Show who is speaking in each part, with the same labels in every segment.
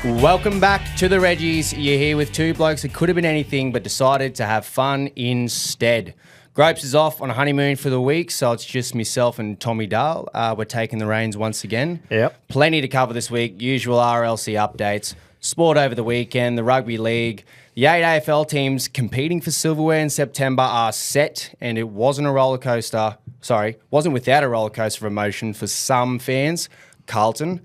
Speaker 1: Welcome back to the Reggies. You're here with two blokes that could have been anything but decided to have fun instead. Gropes is off on a honeymoon for the week, so it's just myself and Tommy Dahl. We're taking the reins once again.
Speaker 2: Yep.
Speaker 1: Plenty to cover this week. Usual RRLC updates, sport over the weekend, the rugby league. The 8 AFL teams competing for silverware in September are set, and it wasn't a roller coaster. Sorry, wasn't without a roller coaster of emotion for some fans. Carlton.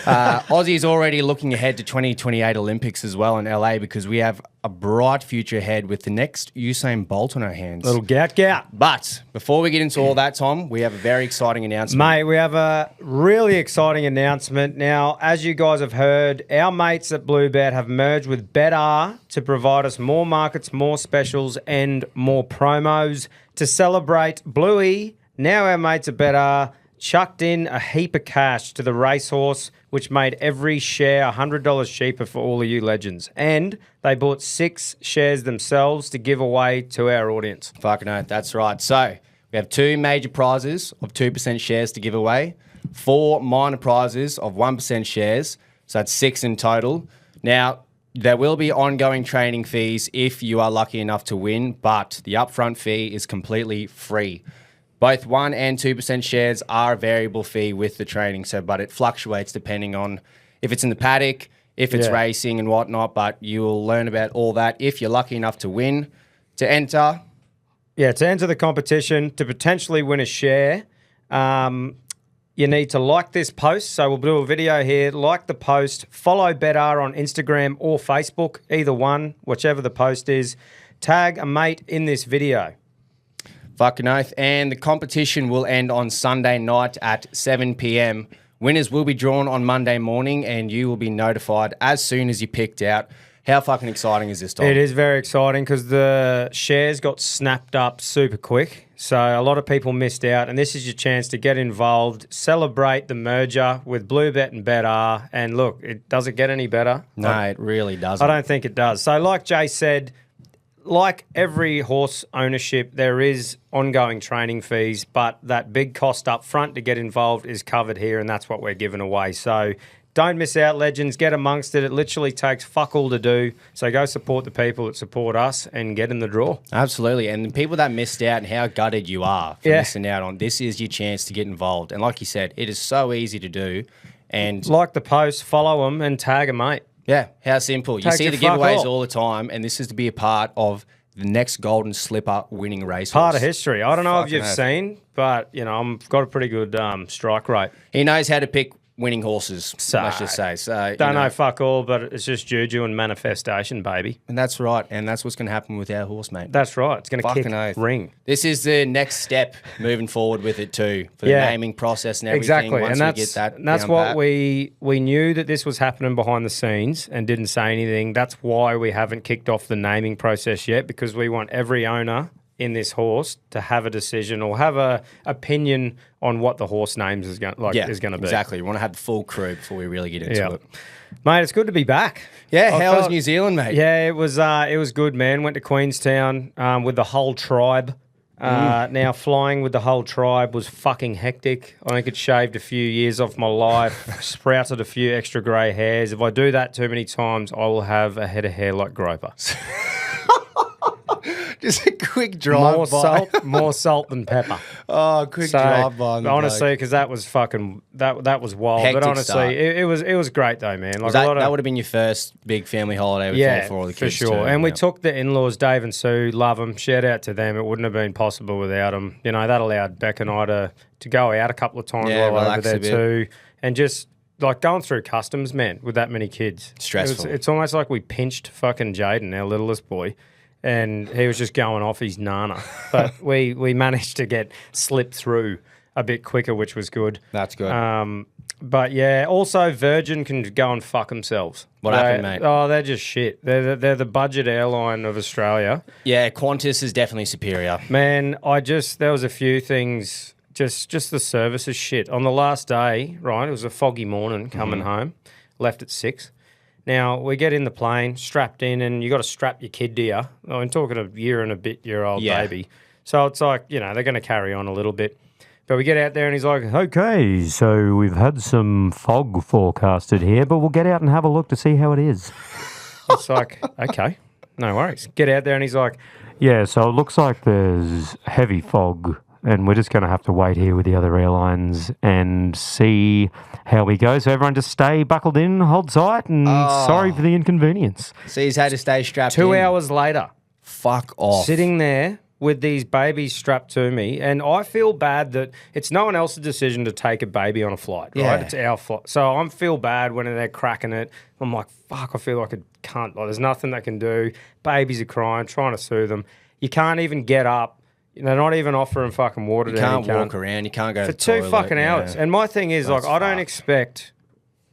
Speaker 1: Aussie's already looking ahead to 2028 Olympics as well in LA because we have a bright future ahead with the next Usain Bolt on our hands.
Speaker 2: Little gout gout.
Speaker 1: But before we get into all that, Tom, we have a very exciting announcement.
Speaker 2: Mate, we have a really exciting announcement. Now, as you guys have heard, our mates at Bluebet have merged with Betr to provide us more markets, more specials, and more promos. To celebrate Bluey, now our mates at Betr chucked in a heap of cash to the racehorse, which made every share $100 cheaper for all of you legends. And they bought 6 shares themselves to give away to our audience.
Speaker 1: Fucking oath, that's right. So we have 2 major prizes of 2% shares to give away, 4 minor prizes of 1% shares. So that's 6 in total. Now, there will be ongoing training fees if you are lucky enough to win, but the upfront fee is completely free. Both 1% and 2% shares are a variable fee with the training, but it fluctuates depending on if it's in the paddock, if it's racing and whatnot, but you will learn about all that if you're lucky enough to win. To enter
Speaker 2: the competition, to potentially win a share, you need to like this post. So we'll do a video here, like the post, follow Betr on Instagram or Facebook, either one, whichever the post is. Tag a mate in this video.
Speaker 1: Fucking oath. And the competition will end on Sunday night at 7 p.m. Winners will be drawn on Monday morning and you will be notified as soon as you picked out. How fucking exciting is this, Tom?
Speaker 2: It is very exciting because the shares got snapped up super quick. So a lot of people missed out, and this is your chance to get involved, celebrate the merger with Bluebet and Betr. And look, does it get any better?
Speaker 1: No, it really doesn't.
Speaker 2: I don't think it does. So like Jace said, like every horse ownership, there is ongoing training fees, but that big cost up front to get involved is covered here, and that's what we're giving away. So don't miss out, legends. Get amongst it. It literally takes fuck all to do. So go support the people that support us and get in the draw.
Speaker 1: Absolutely. And the people that missed out and how gutted you are for missing out on, this is your chance to get involved. And like you said, it is so easy to do. And
Speaker 2: like the post, follow them and tag a mate.
Speaker 1: Yeah, how simple. You see the giveaways all the time, and this is to be a part of the next Golden Slipper winning racehorse.
Speaker 2: Part of history. I don't know if you've seen, but, you know, I've got a pretty good strike rate.
Speaker 1: He knows how to pick winning horses, let's just say. So,
Speaker 2: don't know fuck all, but it's just juju and manifestation, baby.
Speaker 1: And that's right, and that's what's going to happen with our horse, mate.
Speaker 2: That's right. It's going to kick ring.
Speaker 1: This is the next step moving forward with it too, for the naming process and everything.
Speaker 2: Exactly,
Speaker 1: once
Speaker 2: and
Speaker 1: we get that
Speaker 2: that's what we knew that this was happening behind the scenes and didn't say anything. That's why we haven't kicked off the naming process yet, because we want every owner in this horse to have a decision or have a opinion on what the horse names is going to be.
Speaker 1: Exactly. We want to have the full crew before we really get into it.
Speaker 2: Mate, it's good to be back.
Speaker 1: Yeah, how was New Zealand, mate?
Speaker 2: Yeah, it was good, man. Went to Queenstown with the whole tribe. Now flying with the whole tribe was fucking hectic. I think it shaved a few years off my life, sprouted a few extra grey hairs. If I do that too many times, I will have a head of hair like Groper.
Speaker 1: Just a quick drive
Speaker 2: more salt than pepper.
Speaker 1: Oh, quick drive by.
Speaker 2: Honestly, because that was fucking that was wild.
Speaker 1: Hectic
Speaker 2: but honestly, it was great though, man. Like
Speaker 1: that would have been your first big family holiday for all the kids.
Speaker 2: For sure.
Speaker 1: Too,
Speaker 2: and we took the in-laws, Dave and Sue, love them. Shout out to them. It wouldn't have been possible without them. You know, that allowed Beck and I to go out a couple of times while over there too, and just. Like going through customs, man, with that many kids.
Speaker 1: Stressful.
Speaker 2: It's almost like we pinched fucking Jaden, our littlest boy, and he was just going off his nana. But we managed to slip through a bit quicker, which was good.
Speaker 1: That's good.
Speaker 2: But yeah, also Virgin can go and fuck themselves.
Speaker 1: What happened, mate?
Speaker 2: Oh, they're just shit. They're the budget airline of Australia.
Speaker 1: Yeah, Qantas is definitely superior.
Speaker 2: Man, there was a few things. Just the service is shit. On the last day, right, it was a foggy morning coming home, left at 6. Now, we get in the plane, strapped in, and you got to strap your kid to you. I'm talking a year and a bit year old baby. So it's like, you know, they're going to carry on a little bit. But we get out there and he's like, okay, so we've had some fog forecasted here, but we'll get out and have a look to see how it is. It's like, okay, no worries. Get out there and he's like, yeah, so it looks like there's heavy fog and we're just going to have to wait here with the other airlines and see how we go. So everyone just stay buckled in, hold tight, and sorry for the inconvenience.
Speaker 1: So he's had to stay strapped in.
Speaker 2: 2 hours later.
Speaker 1: Fuck off.
Speaker 2: Sitting there with these babies strapped to me, and I feel bad that it's no one else's decision to take a baby on a flight, right?
Speaker 1: Yeah.
Speaker 2: It's our flight. So I feel bad when they're cracking it. I'm like, fuck, I feel like I can't. Like, there's nothing they can do. Babies are crying, trying to soothe them. You can't even get up. They're not even offering fucking water to
Speaker 1: You can't walk around. You can't go
Speaker 2: for
Speaker 1: to the toilet.
Speaker 2: 2 fucking hours. And my thing is,
Speaker 1: That's
Speaker 2: like, I don't
Speaker 1: fucked.
Speaker 2: expect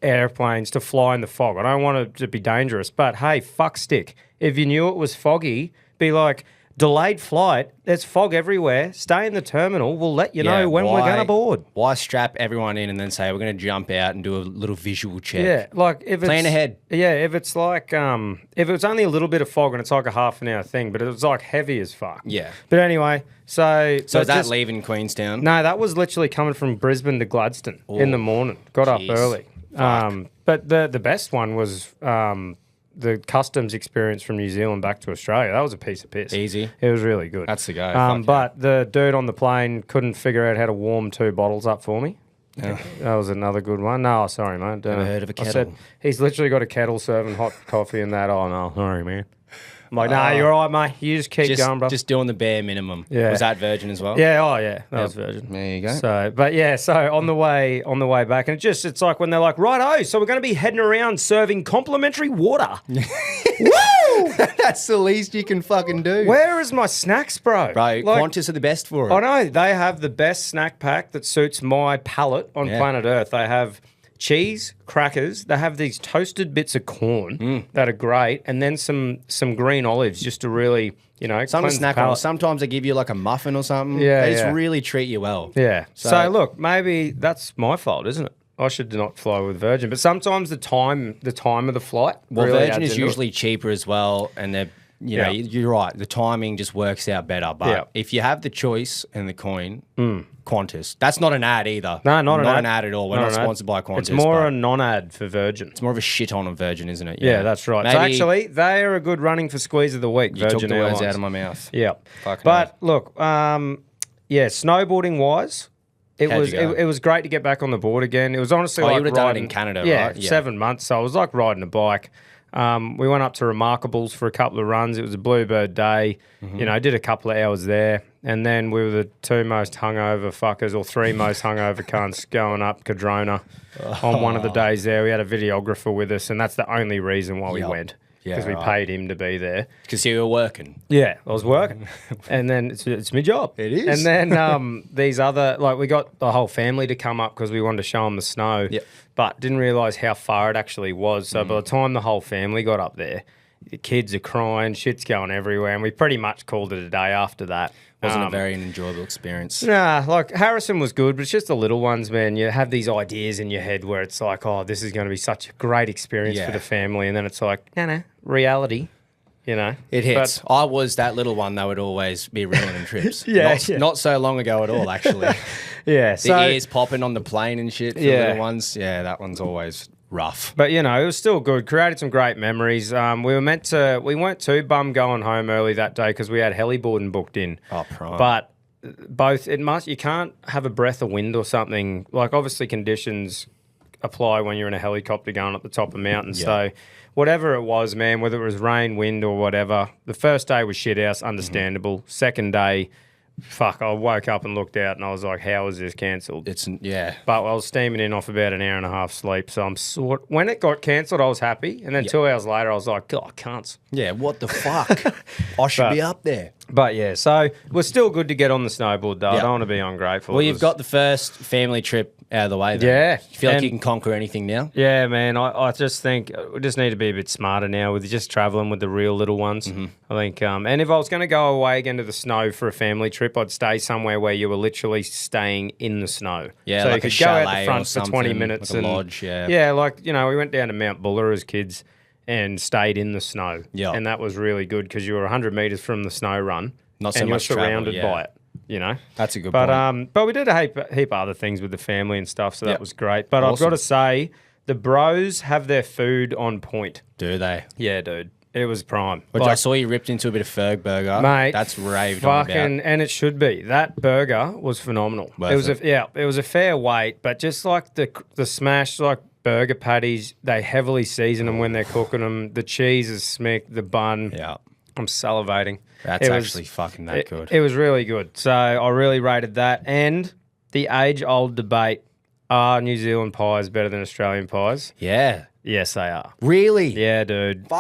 Speaker 2: airplanes to fly in the fog. I don't want it to be dangerous. But hey, fuck stick. If you knew it was foggy, be like, delayed flight, there's fog everywhere. Stay in the terminal. We'll let you know when we're going to board.
Speaker 1: Why strap everyone in and then say we're going to jump out and do a little visual check?
Speaker 2: Yeah, like if
Speaker 1: Plan ahead.
Speaker 2: Yeah, if it's like if it's only a little bit of fog and it's like a half an hour thing, but it was like heavy as fuck.
Speaker 1: Yeah.
Speaker 2: But anyway, so
Speaker 1: is that leaving Queenstown?
Speaker 2: No, that was literally coming from Brisbane to Gladstone in the morning. Got up early. But the best one was the customs experience from New Zealand back to Australia. That was a piece of piss.
Speaker 1: Easy.
Speaker 2: It was really good.
Speaker 1: That's the go.
Speaker 2: But the dude on the plane couldn't figure out how to warm 2 bottles up for me.
Speaker 1: Yeah.
Speaker 2: That was another good one. No, sorry, mate.
Speaker 1: Never heard of a kettle.
Speaker 2: I said, he's literally got a kettle serving hot coffee and that. Oh, no, sorry, man. I'm like, nah, you're all right, mate. You just keep going, bro.
Speaker 1: Just doing the bare minimum.
Speaker 2: Yeah.
Speaker 1: Was that Virgin as well?
Speaker 2: Yeah, that was Virgin.
Speaker 1: There you go.
Speaker 2: So on the way back, and it's like when they're like, righto, so we're going to be heading around serving complimentary water. Woo!
Speaker 1: That's the least you can fucking do.
Speaker 2: Where is my snacks, bro?
Speaker 1: Bro, Qantas are the best for it.
Speaker 2: I know. They have the best snack pack that suits my palate on planet Earth. They have cheese, crackers. They have these toasted bits of corn that are great, and then some green olives just to really,
Speaker 1: Something to snack on. Sometimes they give you like a muffin or something.
Speaker 2: Yeah,
Speaker 1: They just really treat you well.
Speaker 2: Yeah. So look, maybe that's my fault, isn't it? I should not fly with Virgin, but sometimes the time of the flight.
Speaker 1: Well,
Speaker 2: really
Speaker 1: Virgin
Speaker 2: adds
Speaker 1: is
Speaker 2: into
Speaker 1: usually cheaper as well, and they're you're right. The timing just works out better. But if you have the choice and the coin, Qantas. That's not an ad either.
Speaker 2: No, not
Speaker 1: an ad at all. We're not sponsored by Qantas.
Speaker 2: It's more a non-ad for Virgin.
Speaker 1: It's more of a shit on Virgin, isn't it?
Speaker 2: Yeah, that's right. So actually, they are a good running for squeeze of the week.
Speaker 1: You took
Speaker 2: Virgin
Speaker 1: the words
Speaker 2: Airlines.
Speaker 1: out of my mouth.
Speaker 2: Yeah.
Speaker 1: Fucking
Speaker 2: but look, snowboarding wise, it was great to get back on the board again. It was honestly like
Speaker 1: you would have done it
Speaker 2: riding,
Speaker 1: in Canada,
Speaker 2: right?
Speaker 1: Yeah,
Speaker 2: 7 months. So it was like riding a bike. We went up to Remarkables for a couple of runs. It was a Bluebird day. I did a couple of hours there. And then we were the 2 most hungover fuckers or 3 most hungover cunts going up Cadrona on one of the days there. We had a videographer with us, and that's the only reason why we went. Because we paid him to be there.
Speaker 1: Because you were working.
Speaker 2: Yeah, I was working. And then it's my job.
Speaker 1: It is.
Speaker 2: And then these other, we got the whole family to come up because we wanted to show them the snow.
Speaker 1: Yep.
Speaker 2: But didn't realise how far it actually was. So by the time the whole family got up there, the kids are crying, shit's going everywhere. And we pretty much called it a day after that.
Speaker 1: Wasn't a very enjoyable experience.
Speaker 2: Nah, Harrison was good, but it's just the little ones, man. You have these ideas in your head where it's like, oh, this is going to be such a great experience for the family. And then it's like, no, reality,
Speaker 1: It hits. I was that little one that would always be ruining trips.
Speaker 2: Yeah.
Speaker 1: Not so long ago at all, actually.
Speaker 2: Yeah.
Speaker 1: The ears popping on the plane and shit for little ones. Yeah, that one's always rough.
Speaker 2: But, it was still good. Created some great memories. We weren't too bummed going home early that day because we had heliboarding booked in.
Speaker 1: Oh, prime.
Speaker 2: But you can't have a breath of wind or something. Like, obviously conditions apply when you're in a helicopter going up the top of mountains. So whatever it was, man, whether it was rain, wind or whatever, the first day was shithouse, understandable. Second day, I woke up and looked out and I was like, how is this cancelled? But I was steaming in off about an hour and a half sleep. So when it got cancelled, I was happy. And then 2 hours later, I was like, God, I can't.
Speaker 1: Yeah, what the fuck? I should be up there.
Speaker 2: But yeah, so it was still good to get on the snowboard though. I don't want to be ungrateful.
Speaker 1: Well, you've got the first family trip out of the way though.
Speaker 2: Yeah.
Speaker 1: You feel like you can conquer anything now?
Speaker 2: Yeah, man. I just think we just need to be a bit smarter now with just travelling with the real little ones. I think, and if I was going to go away again to the snow for a family trip, I'd stay somewhere where you were literally staying in the snow.
Speaker 1: Yeah,
Speaker 2: so
Speaker 1: like
Speaker 2: you
Speaker 1: a
Speaker 2: could go out
Speaker 1: chalet
Speaker 2: the
Speaker 1: or
Speaker 2: front for 20
Speaker 1: something,
Speaker 2: minutes.
Speaker 1: like a lodge, yeah.
Speaker 2: Yeah, we went down to Mount Buller as kids and stayed in the snow.
Speaker 1: Yeah.
Speaker 2: And that was really good because you were 100 metres from the snow run.
Speaker 1: Not so
Speaker 2: and
Speaker 1: much
Speaker 2: you're surrounded
Speaker 1: travel,
Speaker 2: by it. you know.
Speaker 1: That's a good point.
Speaker 2: But we did a heap of other things with the family and stuff, so that was great. But I've
Speaker 1: Awesome.
Speaker 2: got to say, the bros have their food on point.
Speaker 1: Do they?
Speaker 2: Yeah, dude. It was prime.
Speaker 1: Which I saw you ripped into a bit of Ferg burger.
Speaker 2: Mate,
Speaker 1: that's raved on about.
Speaker 2: And it should be. That burger was phenomenal.
Speaker 1: Worth
Speaker 2: it was a fair weight, but just like the smashed like burger patties, they heavily season them when they're cooking them. The cheese is smick, the bun.
Speaker 1: Yeah.
Speaker 2: I'm salivating.
Speaker 1: That's actually fucking that good.
Speaker 2: It was really good. So I really rated that. And the age-old debate, are New Zealand pies better than Australian pies?
Speaker 1: Yeah.
Speaker 2: Yes, they are.
Speaker 1: Really?
Speaker 2: Yeah, dude.
Speaker 1: Fuck.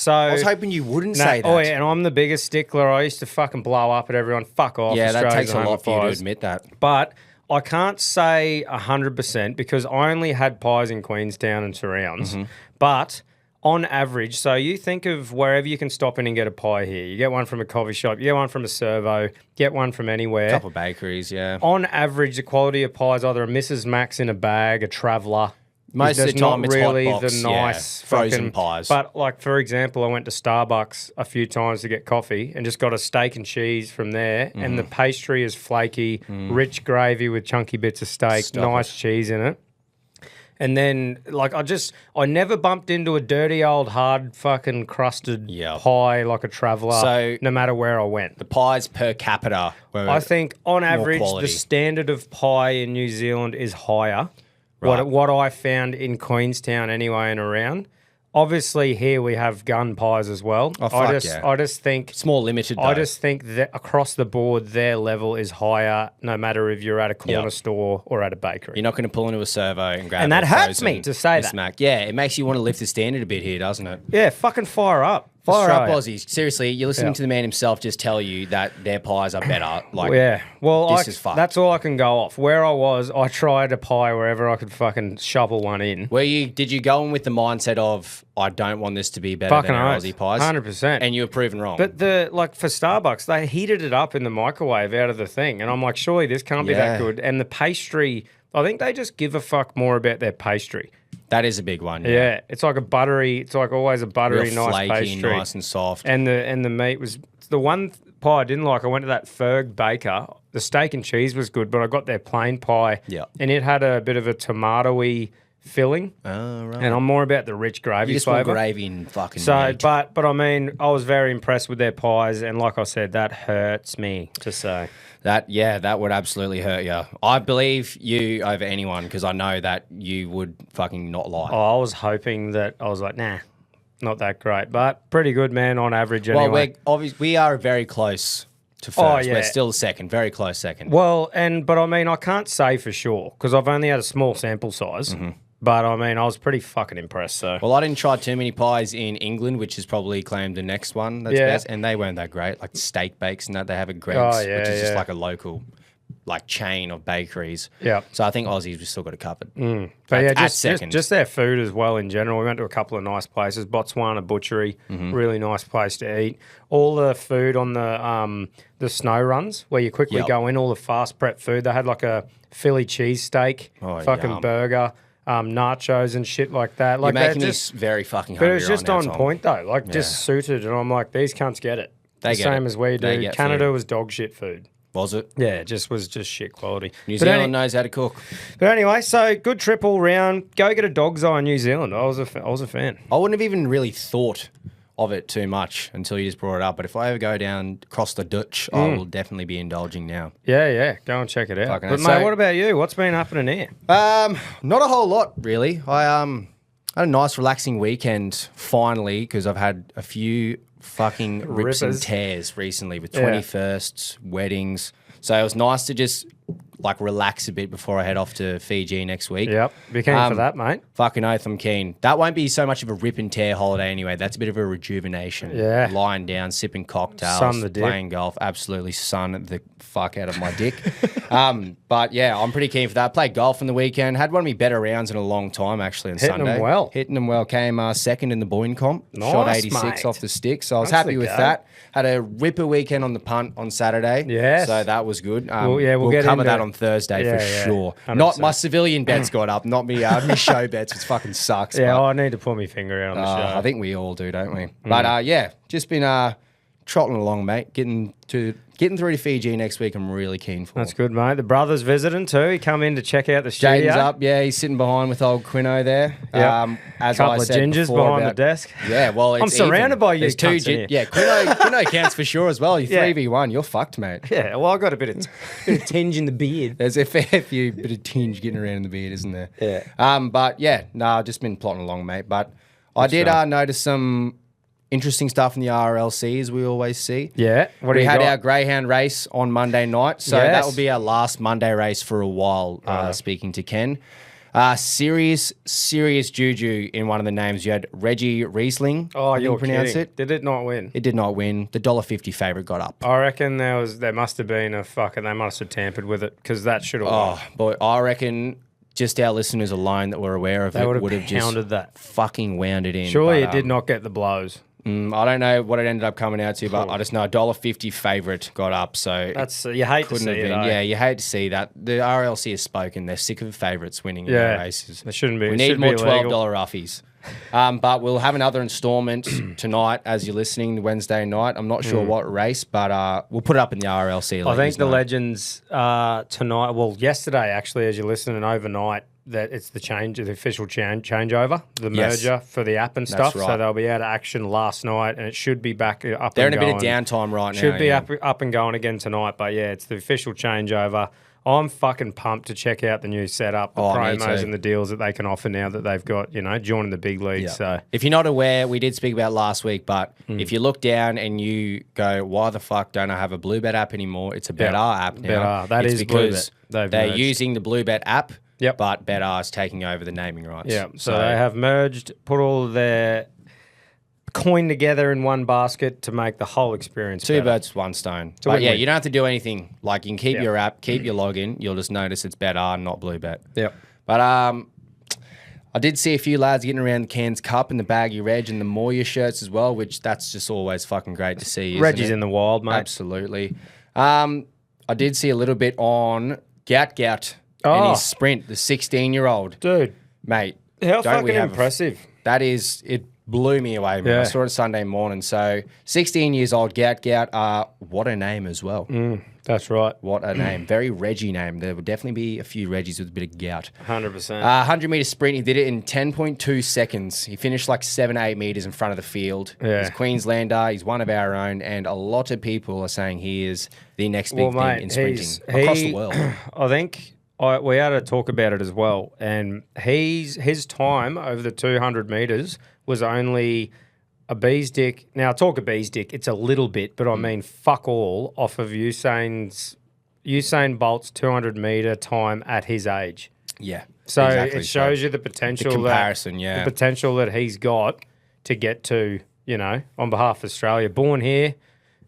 Speaker 1: I was hoping you wouldn't say that.
Speaker 2: Oh, yeah, and I'm the biggest stickler. I used to fucking blow up at everyone. Fuck off.
Speaker 1: Yeah, that
Speaker 2: Australia's
Speaker 1: takes a
Speaker 2: home
Speaker 1: lot
Speaker 2: of
Speaker 1: for you to
Speaker 2: pies.
Speaker 1: admit that.
Speaker 2: But I can't say 100% because I only had pies in Queenstown and surrounds. But on average, so you think of wherever you can stop in and get a pie here. You get one from a coffee shop, you get one from a servo, get one from anywhere.
Speaker 1: A couple of bakeries, yeah.
Speaker 2: On average, the quality of pie is either a Mrs. Max in a bag, a Traveller.
Speaker 1: Most of the time,
Speaker 2: not
Speaker 1: it's
Speaker 2: really
Speaker 1: hot box,
Speaker 2: the nice
Speaker 1: frozen pies.
Speaker 2: But like for example, I went to Starbucks a few times to get coffee and just got a steak and cheese from there, and the pastry is flaky, rich gravy with chunky bits of steak, nice cheese in it. And then, like, I never bumped into a dirty old hard fucking crusted pie like a Traveller.
Speaker 1: So
Speaker 2: no matter where I went,
Speaker 1: the pies per capita were
Speaker 2: I think on average
Speaker 1: quality.
Speaker 2: the standard of pie in New Zealand is higher.
Speaker 1: Right.
Speaker 2: What I found in Queenstown anyway and around. Obviously, here we have gun pies as well.
Speaker 1: Oh, fuck yeah.
Speaker 2: I just think
Speaker 1: It's more limited, though.
Speaker 2: I just think that across the board, their level is higher, no matter if you're at a corner store or at a bakery.
Speaker 1: You're not going to pull into a servo and grab
Speaker 2: And that
Speaker 1: a
Speaker 2: hurts
Speaker 1: frozen
Speaker 2: me to say that.
Speaker 1: Smack. Yeah, it makes you want to lift the standard a bit here, doesn't it?
Speaker 2: Yeah, fucking fire up.
Speaker 1: Fire up,
Speaker 2: Australia.
Speaker 1: Aussies. Seriously, you're listening to the man himself just tell you that their pies are better. Like,
Speaker 2: Yeah, well,
Speaker 1: this is fucked.
Speaker 2: that's all I can go off. Where I was, I tried a pie wherever I could fucking shovel one in.
Speaker 1: Did you go in with the mindset of, I don't want this to be better
Speaker 2: Fucking
Speaker 1: than our
Speaker 2: oath.
Speaker 1: Aussie pies?
Speaker 2: 100%.
Speaker 1: And you were proven wrong.
Speaker 2: But for Starbucks, they heated it up in the microwave out of the thing, and I'm like, surely this can't be
Speaker 1: Yeah.
Speaker 2: that good. And the pastry, I think they just give a fuck more about their pastry.
Speaker 1: that is a big one.
Speaker 2: Yeah, it's like always a buttery,
Speaker 1: Real
Speaker 2: nice
Speaker 1: flaky,
Speaker 2: pastry,
Speaker 1: nice and soft.
Speaker 2: And the meat was the one pie I didn't like. I went to that Ferg baker. The steak and cheese was good, but I got their plain pie.
Speaker 1: Yeah.
Speaker 2: And it had a bit of a tomatoey filling.
Speaker 1: Oh, right.
Speaker 2: And I'm more about the rich gravy
Speaker 1: You just want
Speaker 2: flavour.
Speaker 1: gravy and fucking
Speaker 2: So,
Speaker 1: meat.
Speaker 2: but I mean, I was very impressed with their pies, and like I said, that hurts me to say.
Speaker 1: That would absolutely hurt you. I believe you over anyone because I know that you would fucking not lie.
Speaker 2: Oh, I was hoping that I was like, nah, not that great, but pretty good, man, on average.
Speaker 1: Well,
Speaker 2: Anyway.
Speaker 1: we are very close to first.
Speaker 2: Oh, yeah.
Speaker 1: We're still second, very close second.
Speaker 2: Well, but I mean, I can't say for sure because I've only had a small sample size. But I mean, I was pretty fucking impressed. So
Speaker 1: Well, I didn't try too many pies in England, which is probably claimed the next one that's
Speaker 2: Yeah.
Speaker 1: best, and they weren't that great. Like steak bakes and that they have at Greg's,
Speaker 2: Oh, yeah,
Speaker 1: which is just
Speaker 2: yeah.
Speaker 1: like a local chain of bakeries.
Speaker 2: Yeah.
Speaker 1: So I think Aussies we still got it covered.
Speaker 2: But yeah,
Speaker 1: at second.
Speaker 2: just their food as well in general. We went to a couple of nice places. Botswana Butchery, really nice place to eat. All the food on the snow runs where you quickly
Speaker 1: Yep.
Speaker 2: go in, all the fast prep food. They had like a Philly cheesesteak, fucking
Speaker 1: yum.
Speaker 2: burger, nachos and shit like that.
Speaker 1: You're
Speaker 2: Like
Speaker 1: making
Speaker 2: they're
Speaker 1: me
Speaker 2: just,
Speaker 1: very fucking
Speaker 2: but
Speaker 1: hungry
Speaker 2: it was just
Speaker 1: right now,
Speaker 2: on
Speaker 1: Tom.
Speaker 2: point though, like just suited. And I'm like, these cunts get it.
Speaker 1: They
Speaker 2: the
Speaker 1: get
Speaker 2: same
Speaker 1: it.
Speaker 2: as we
Speaker 1: They
Speaker 2: do.
Speaker 1: get
Speaker 2: Canada
Speaker 1: food.
Speaker 2: was dog shit food.
Speaker 1: Was it?
Speaker 2: Yeah, it was just shit quality.
Speaker 1: New
Speaker 2: But
Speaker 1: Zealand knows how to cook.
Speaker 2: But anyway, so good trip all round. Go get a dog's eye in New Zealand. I was a fan.
Speaker 1: I wouldn't have even really thought of it too much until you just brought it up. But if I ever go down across the Dutch, I will definitely be indulging now.
Speaker 2: Yeah. Go and check it out.
Speaker 1: Fucking
Speaker 2: But
Speaker 1: hell.
Speaker 2: mate,
Speaker 1: So-
Speaker 2: what about you? What's been happening here?
Speaker 1: Not a whole lot really. I had a nice relaxing weekend finally because I've had a few fucking rips and
Speaker 2: Rippers.
Speaker 1: tears recently with
Speaker 2: Yeah.
Speaker 1: 21st weddings. So it was nice to just relax a bit before I head off to Fiji next week.
Speaker 2: Yep. Be keen for that, mate.
Speaker 1: Fucking oath, I'm keen. That won't be so much of a rip and tear holiday anyway. That's a bit of a rejuvenation.
Speaker 2: Yeah.
Speaker 1: Lying down, sipping cocktails,
Speaker 2: Sun the dick.
Speaker 1: playing golf. Absolutely sun the fuck out of my dick. But yeah, I'm pretty keen for that. Played golf on the weekend. Had one of my better rounds in a long time actually on
Speaker 2: Hitting 'em
Speaker 1: Sunday.
Speaker 2: well.
Speaker 1: Hitting them well. Came second in the Boyne comp. Shot
Speaker 2: Nice,
Speaker 1: 86
Speaker 2: mate.
Speaker 1: off the stick. So I was
Speaker 2: That's
Speaker 1: happy
Speaker 2: the
Speaker 1: with
Speaker 2: go.
Speaker 1: that. Had a ripper weekend on the punt on Saturday.
Speaker 2: Yes.
Speaker 1: So that was good.
Speaker 2: Well, yeah, we'll get
Speaker 1: cover
Speaker 2: into
Speaker 1: that
Speaker 2: it.
Speaker 1: on Thursday
Speaker 2: Yeah,
Speaker 1: for
Speaker 2: yeah,
Speaker 1: sure.
Speaker 2: 100%.
Speaker 1: Not my civilian bets got up, not me show bets, which fucking sucks.
Speaker 2: Yeah,
Speaker 1: but,
Speaker 2: I need to pull my finger out on the show.
Speaker 1: I think we all do, don't we? But yeah, just been trotting along, mate. Getting through to Fiji next week. I'm really keen for.
Speaker 2: That's good, mate. The brother's visiting too. He come in to check out the studio.
Speaker 1: Jaden's up, yeah. He's sitting behind with old Quino there.
Speaker 2: Yep.
Speaker 1: As
Speaker 2: Couple
Speaker 1: I
Speaker 2: of
Speaker 1: said
Speaker 2: gingers
Speaker 1: before
Speaker 2: behind the desk.
Speaker 1: Yeah, well, it's
Speaker 2: I'm surrounded
Speaker 1: even.
Speaker 2: by you.
Speaker 1: There's two
Speaker 2: cunts in here.
Speaker 1: Yeah, Quino counts for sure as well. You're
Speaker 2: Yeah.
Speaker 1: 3v1. You're fucked, mate.
Speaker 2: Yeah, well, I got a bit of tinge in the beard.
Speaker 1: There's a fair few bit of tinge getting around in the beard, isn't there?
Speaker 2: Yeah.
Speaker 1: But yeah, no, I've just been plotting along, mate. But I did notice some interesting stuff in the RRLC, as we always see.
Speaker 2: Yeah. What do
Speaker 1: We
Speaker 2: you
Speaker 1: had
Speaker 2: got?
Speaker 1: our Greyhound race on Monday night, so
Speaker 2: Yes.
Speaker 1: that will be our last Monday race for a while, speaking to Ken. Serious juju in one of the names. You had Reggie Riesling.
Speaker 2: Oh,
Speaker 1: I think
Speaker 2: you're
Speaker 1: pronounce
Speaker 2: kidding.
Speaker 1: it.
Speaker 2: Did it not win?
Speaker 1: It did not win. The $1.50 favourite got up.
Speaker 2: I reckon there must have been they must have tampered with it because that should have won.
Speaker 1: Oh, boy, I reckon just our listeners alone that were aware of
Speaker 2: They
Speaker 1: it
Speaker 2: would have
Speaker 1: just
Speaker 2: pounded that.
Speaker 1: fucking wound it in.
Speaker 2: Surely
Speaker 1: but,
Speaker 2: it did not get the blows.
Speaker 1: I don't know what it ended up coming out to, but I just know a $1.50 favourite got up. So
Speaker 2: That's you hate to see it.
Speaker 1: Yeah, you hate to see that. The RLC has spoken. They're sick of favourites winning in
Speaker 2: Yeah.
Speaker 1: their races.
Speaker 2: They shouldn't be.
Speaker 1: We
Speaker 2: It
Speaker 1: need
Speaker 2: should
Speaker 1: more
Speaker 2: be illegal.
Speaker 1: $12 roughies. But we'll have another instalment tonight as you're listening Wednesday night. I'm not sure what race, but we'll put it up in the RLC.
Speaker 2: I think the Legends tonight. Well, yesterday actually, as you're listening, overnight. That it's the official changeover, the merger for the app and stuff.
Speaker 1: right.
Speaker 2: So they'll be out of action last night, and it should be back up.
Speaker 1: They're
Speaker 2: and
Speaker 1: in a bit
Speaker 2: going.
Speaker 1: of downtime right now.
Speaker 2: Should be
Speaker 1: yeah.
Speaker 2: up and going again tonight. But yeah, it's the official changeover. I'm fucking pumped to check out the new setup, the
Speaker 1: Me
Speaker 2: promos
Speaker 1: too.
Speaker 2: and the deals that they can offer now that they've got, joining the big leagues. So
Speaker 1: If you're not aware, we did speak about last week, but if you look down and you go, why the fuck don't I have a Bluebet app anymore? It's a Betr app now.
Speaker 2: Betr. That
Speaker 1: it's
Speaker 2: is
Speaker 1: because
Speaker 2: Bluebet.
Speaker 1: they're
Speaker 2: merged.
Speaker 1: using the Bluebet app,
Speaker 2: Yep.
Speaker 1: but Betr is taking over the naming rights.
Speaker 2: Yeah, so they have merged, put all of their coin together in one basket to make the whole experience
Speaker 1: two
Speaker 2: better.
Speaker 1: birds, one stone.
Speaker 2: a
Speaker 1: But yeah,
Speaker 2: win-win.
Speaker 1: you don't have to do anything. Like you can keep
Speaker 2: Yeah.
Speaker 1: your app, keep your login. You'll just notice it's Betr, not Bluebet.
Speaker 2: Yep.
Speaker 1: But I did see a few lads getting around the Cairns Cup in the baggy Reg and the Moya shirts as well, which that's just always fucking great to see.
Speaker 2: Reggie's in the wild, mate.
Speaker 1: Absolutely. I did see a little bit on Gout Gout and his sprint, the 16-year-old.
Speaker 2: Dude,
Speaker 1: Mate,
Speaker 2: how
Speaker 1: don't we
Speaker 2: fucking
Speaker 1: have
Speaker 2: impressive.
Speaker 1: That is, it blew me away, man.
Speaker 2: Yeah.
Speaker 1: I saw it Sunday morning. So 16 years old, Gout Gout. What a name as well.
Speaker 2: That's right.
Speaker 1: What a name. Very Reggie name. There would definitely be a few Reggies with a bit of gout.
Speaker 2: 100%.
Speaker 1: 100-metre sprint, he did it in 10.2 seconds. He finished like 7 8 metres in front of the field.
Speaker 2: Yeah.
Speaker 1: He's Queenslander. He's one of our own. And a lot of people are saying he is the next big thing
Speaker 2: mate,
Speaker 1: in sprinting across the world.
Speaker 2: I think we had to talk about it as well. And his time over the 200 metres was only a bee's dick. Now, talk a bee's dick, it's a little bit, but I mean fuck all off of Usain Bolt's 200-metre time at his age.
Speaker 1: Yeah.
Speaker 2: So
Speaker 1: exactly.
Speaker 2: it shows you the potential
Speaker 1: The comparison,
Speaker 2: the potential that he's got to get to, on behalf of Australia. Born here.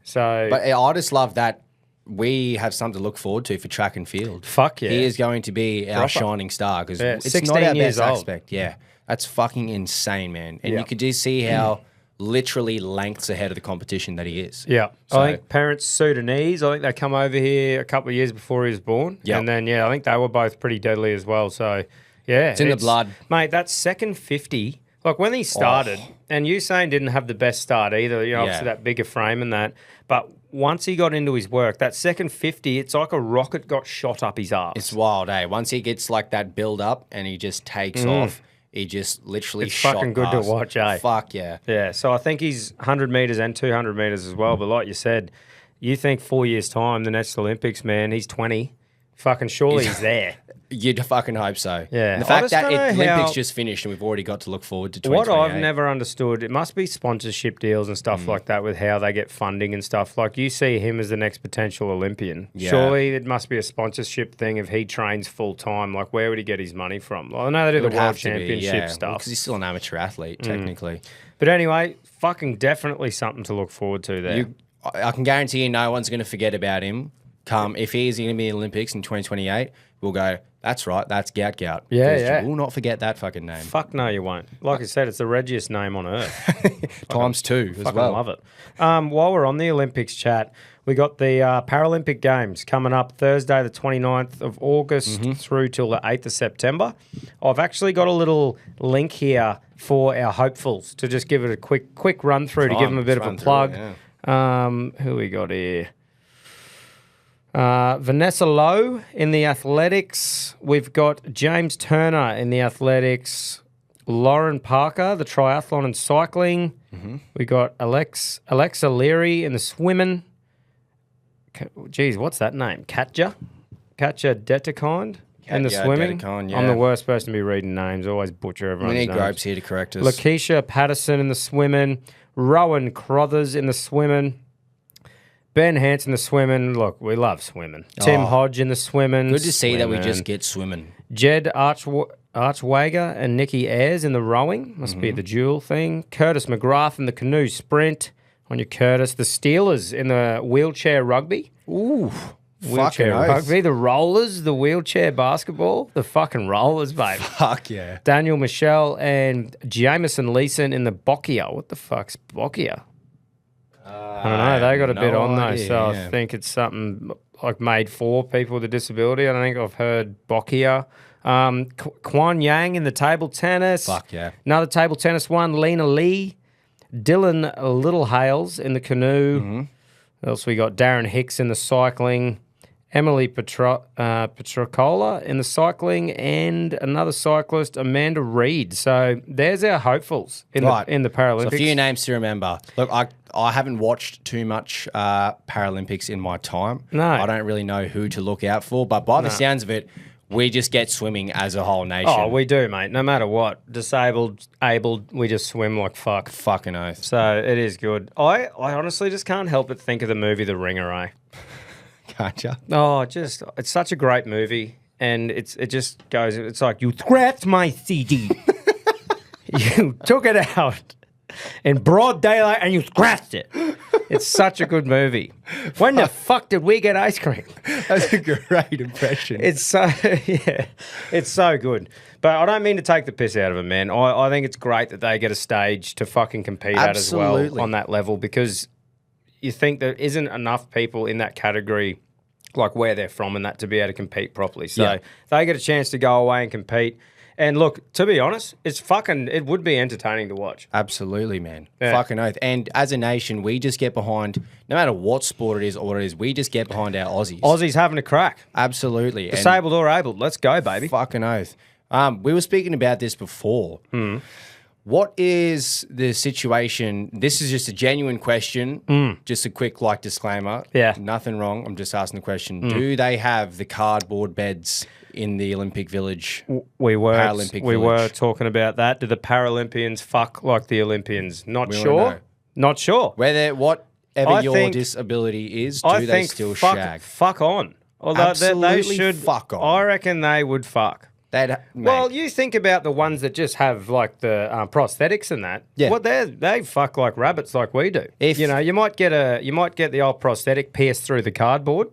Speaker 2: So
Speaker 1: But I just love that we have something to look forward to for track and field.
Speaker 2: Fuck yeah.
Speaker 1: He is going to be our
Speaker 2: Proper.
Speaker 1: shining star because
Speaker 2: Yeah,
Speaker 1: it's
Speaker 2: 16
Speaker 1: not our
Speaker 2: years
Speaker 1: best
Speaker 2: old.
Speaker 1: aspect. Yeah. That's fucking insane, man. And
Speaker 2: Yeah.
Speaker 1: you could just see how literally lengths ahead of the competition that he is.
Speaker 2: yeah,
Speaker 1: So-
Speaker 2: I think parents Sudanese. I think they come over here a couple of years before he was born.
Speaker 1: Yep.
Speaker 2: And then, I think they were both pretty deadly as well. So, yeah.
Speaker 1: It's in the blood.
Speaker 2: Mate, that second 50, like when he started, and Usain didn't have the best start either, obviously that bigger frame and that. But once he got into his work, that second 50, it's like a rocket got shot up his arse.
Speaker 1: It's wild, eh? Once he gets like that build up and he just takes off, he just literally
Speaker 2: It's
Speaker 1: shot
Speaker 2: fucking good to
Speaker 1: past.
Speaker 2: watch, eh?
Speaker 1: Fuck yeah.
Speaker 2: Yeah, so I think he's 100 metres and 200 metres as well. But like you said, you think 4 years' time, the next Olympics, man, he's 20. Fucking surely he's there.
Speaker 1: You'd fucking hope so.
Speaker 2: Yeah.
Speaker 1: And the
Speaker 2: I
Speaker 1: fact
Speaker 2: just
Speaker 1: that
Speaker 2: don't know
Speaker 1: Olympics
Speaker 2: how-
Speaker 1: just finished and we've already got to look forward to
Speaker 2: What
Speaker 1: 2028.
Speaker 2: I've never understood, it must be sponsorship deals and stuff like that with how they get funding and stuff. Like you see him as the next potential Olympian.
Speaker 1: Yeah.
Speaker 2: Surely it must be a sponsorship thing if he trains full time. Like where would he get his money from? Well, I know they do
Speaker 1: It would
Speaker 2: the World
Speaker 1: have to be,
Speaker 2: Championship stuff.
Speaker 1: because he's still an amateur athlete, technically.
Speaker 2: But anyway, fucking definitely something to look forward to there.
Speaker 1: I can guarantee you no one's going to forget about him. If he is going to be in the Olympics in 2028, we'll go, that's right, that's Gout Gout.
Speaker 2: Yeah,
Speaker 1: 'Cause
Speaker 2: yeah.
Speaker 1: You will not forget that fucking name.
Speaker 2: Fuck no, you won't. Like I said, it's the reggiest name on earth.
Speaker 1: Times two as
Speaker 2: Fucking
Speaker 1: well.
Speaker 2: love it. While we're on the Olympics chat, we got the Paralympic Games coming up Thursday, the 29th of August through till the 8th of September. I've actually got a little link here for our hopefuls to just give it a quick run through to give them a bit of a
Speaker 1: Run through
Speaker 2: plug.
Speaker 1: it,
Speaker 2: Who we got here? Vanessa Lowe in the athletics. We've got James Turner in the athletics. Lauren Parker, the triathlon and cycling. We got Alexa Leary in the swimming. Geez, what's that name? Katja Detakind in the swimming.
Speaker 1: Detakind, yeah.
Speaker 2: I'm the worst person to be reading names. I always butcher everyone's
Speaker 1: We need
Speaker 2: names.
Speaker 1: Gropes here to correct us.
Speaker 2: Lakeisha Patterson in the swimming. Rowan Crothers in the swimming. Ben Hansen in the swimming. Look, we love swimming. Tim Hodge in the swimming.
Speaker 1: Good to see that we just get swimming.
Speaker 2: Jed Archwager and Nikki Ayres in the rowing. Must be the dual thing. Curtis McGrath in the canoe sprint. On your Curtis. The Steelers in the wheelchair rugby.
Speaker 1: Ooh.
Speaker 2: Wheelchair rugby. The rollers, the wheelchair basketball. The fucking rollers, babe.
Speaker 1: Fuck yeah.
Speaker 2: Daniel Michelle and Jameson Leeson in the Boccia. What the fuck's Boccia? I don't know. They got a bit on though, so I think it's something like made for people with a disability. I don't think I've heard Boccia. Quan Yang in the table tennis.
Speaker 1: Fuck yeah.
Speaker 2: Another table tennis one. Lena Lee. Dylan Littlehales in the canoe. What else we got? Darren Hicks in the cycling. Emily Petrocola in the cycling, and another cyclist, Amanda Reed. So there's our hopefuls in the Paralympics.
Speaker 1: So a few names to remember. Look, I haven't watched too much Paralympics in my time.
Speaker 2: No.
Speaker 1: I don't really know who to look out for, but by the sounds of it, we just get swimming as a whole nation.
Speaker 2: Oh, we do, mate. No matter what. Disabled, abled, we just swim like fuck.
Speaker 1: Fucking oath.
Speaker 2: So it is good. I honestly just can't help but think of the movie The Ringer, eh?
Speaker 1: Gotcha.
Speaker 2: Oh, it's such a great movie, and it just goes. It's like, you scratched my CD, you took it out in broad daylight, and you scratched it. It's such a good movie. When the fuck did we get ice cream?
Speaker 1: That's a great impression.
Speaker 2: It's so it's so good. But I don't mean to take the piss out of them, man. I think it's great that they get a stage to fucking compete at as well on that level, because you think there isn't enough people in that category, like where they're from and that, to be able to compete properly. So they get a chance to go away and compete. And look, to be honest, it would be entertaining to watch.
Speaker 1: Absolutely, man.
Speaker 2: Yeah.
Speaker 1: Fucking oath. And as a nation, we just get behind, no matter what sport it is or what it is, we just get behind our Aussies.
Speaker 2: Aussies having a crack.
Speaker 1: Absolutely.
Speaker 2: Disabled or abled. Let's go, baby.
Speaker 1: Fucking oath. We were speaking about this before. What is the situation? This is just a genuine question. Just a quick disclaimer.
Speaker 2: Yeah.
Speaker 1: Nothing wrong. I'm just asking the question. Do they have the cardboard beds in the Olympic Village?
Speaker 2: We were
Speaker 1: Village?
Speaker 2: talking about that. Do the Paralympians fuck like the Olympians? Not
Speaker 1: We
Speaker 2: sure.
Speaker 1: wanna know.
Speaker 2: Not sure.
Speaker 1: Whatever your disability is, do they still shag?
Speaker 2: Fuck on. Although
Speaker 1: Absolutely
Speaker 2: they should
Speaker 1: fuck on.
Speaker 2: I reckon they would fuck. Well, you think about the ones that just have like the prosthetics and that.
Speaker 1: Yeah.
Speaker 2: Well, they fuck like rabbits, like we do. You might get the old prosthetic pierced through the cardboard.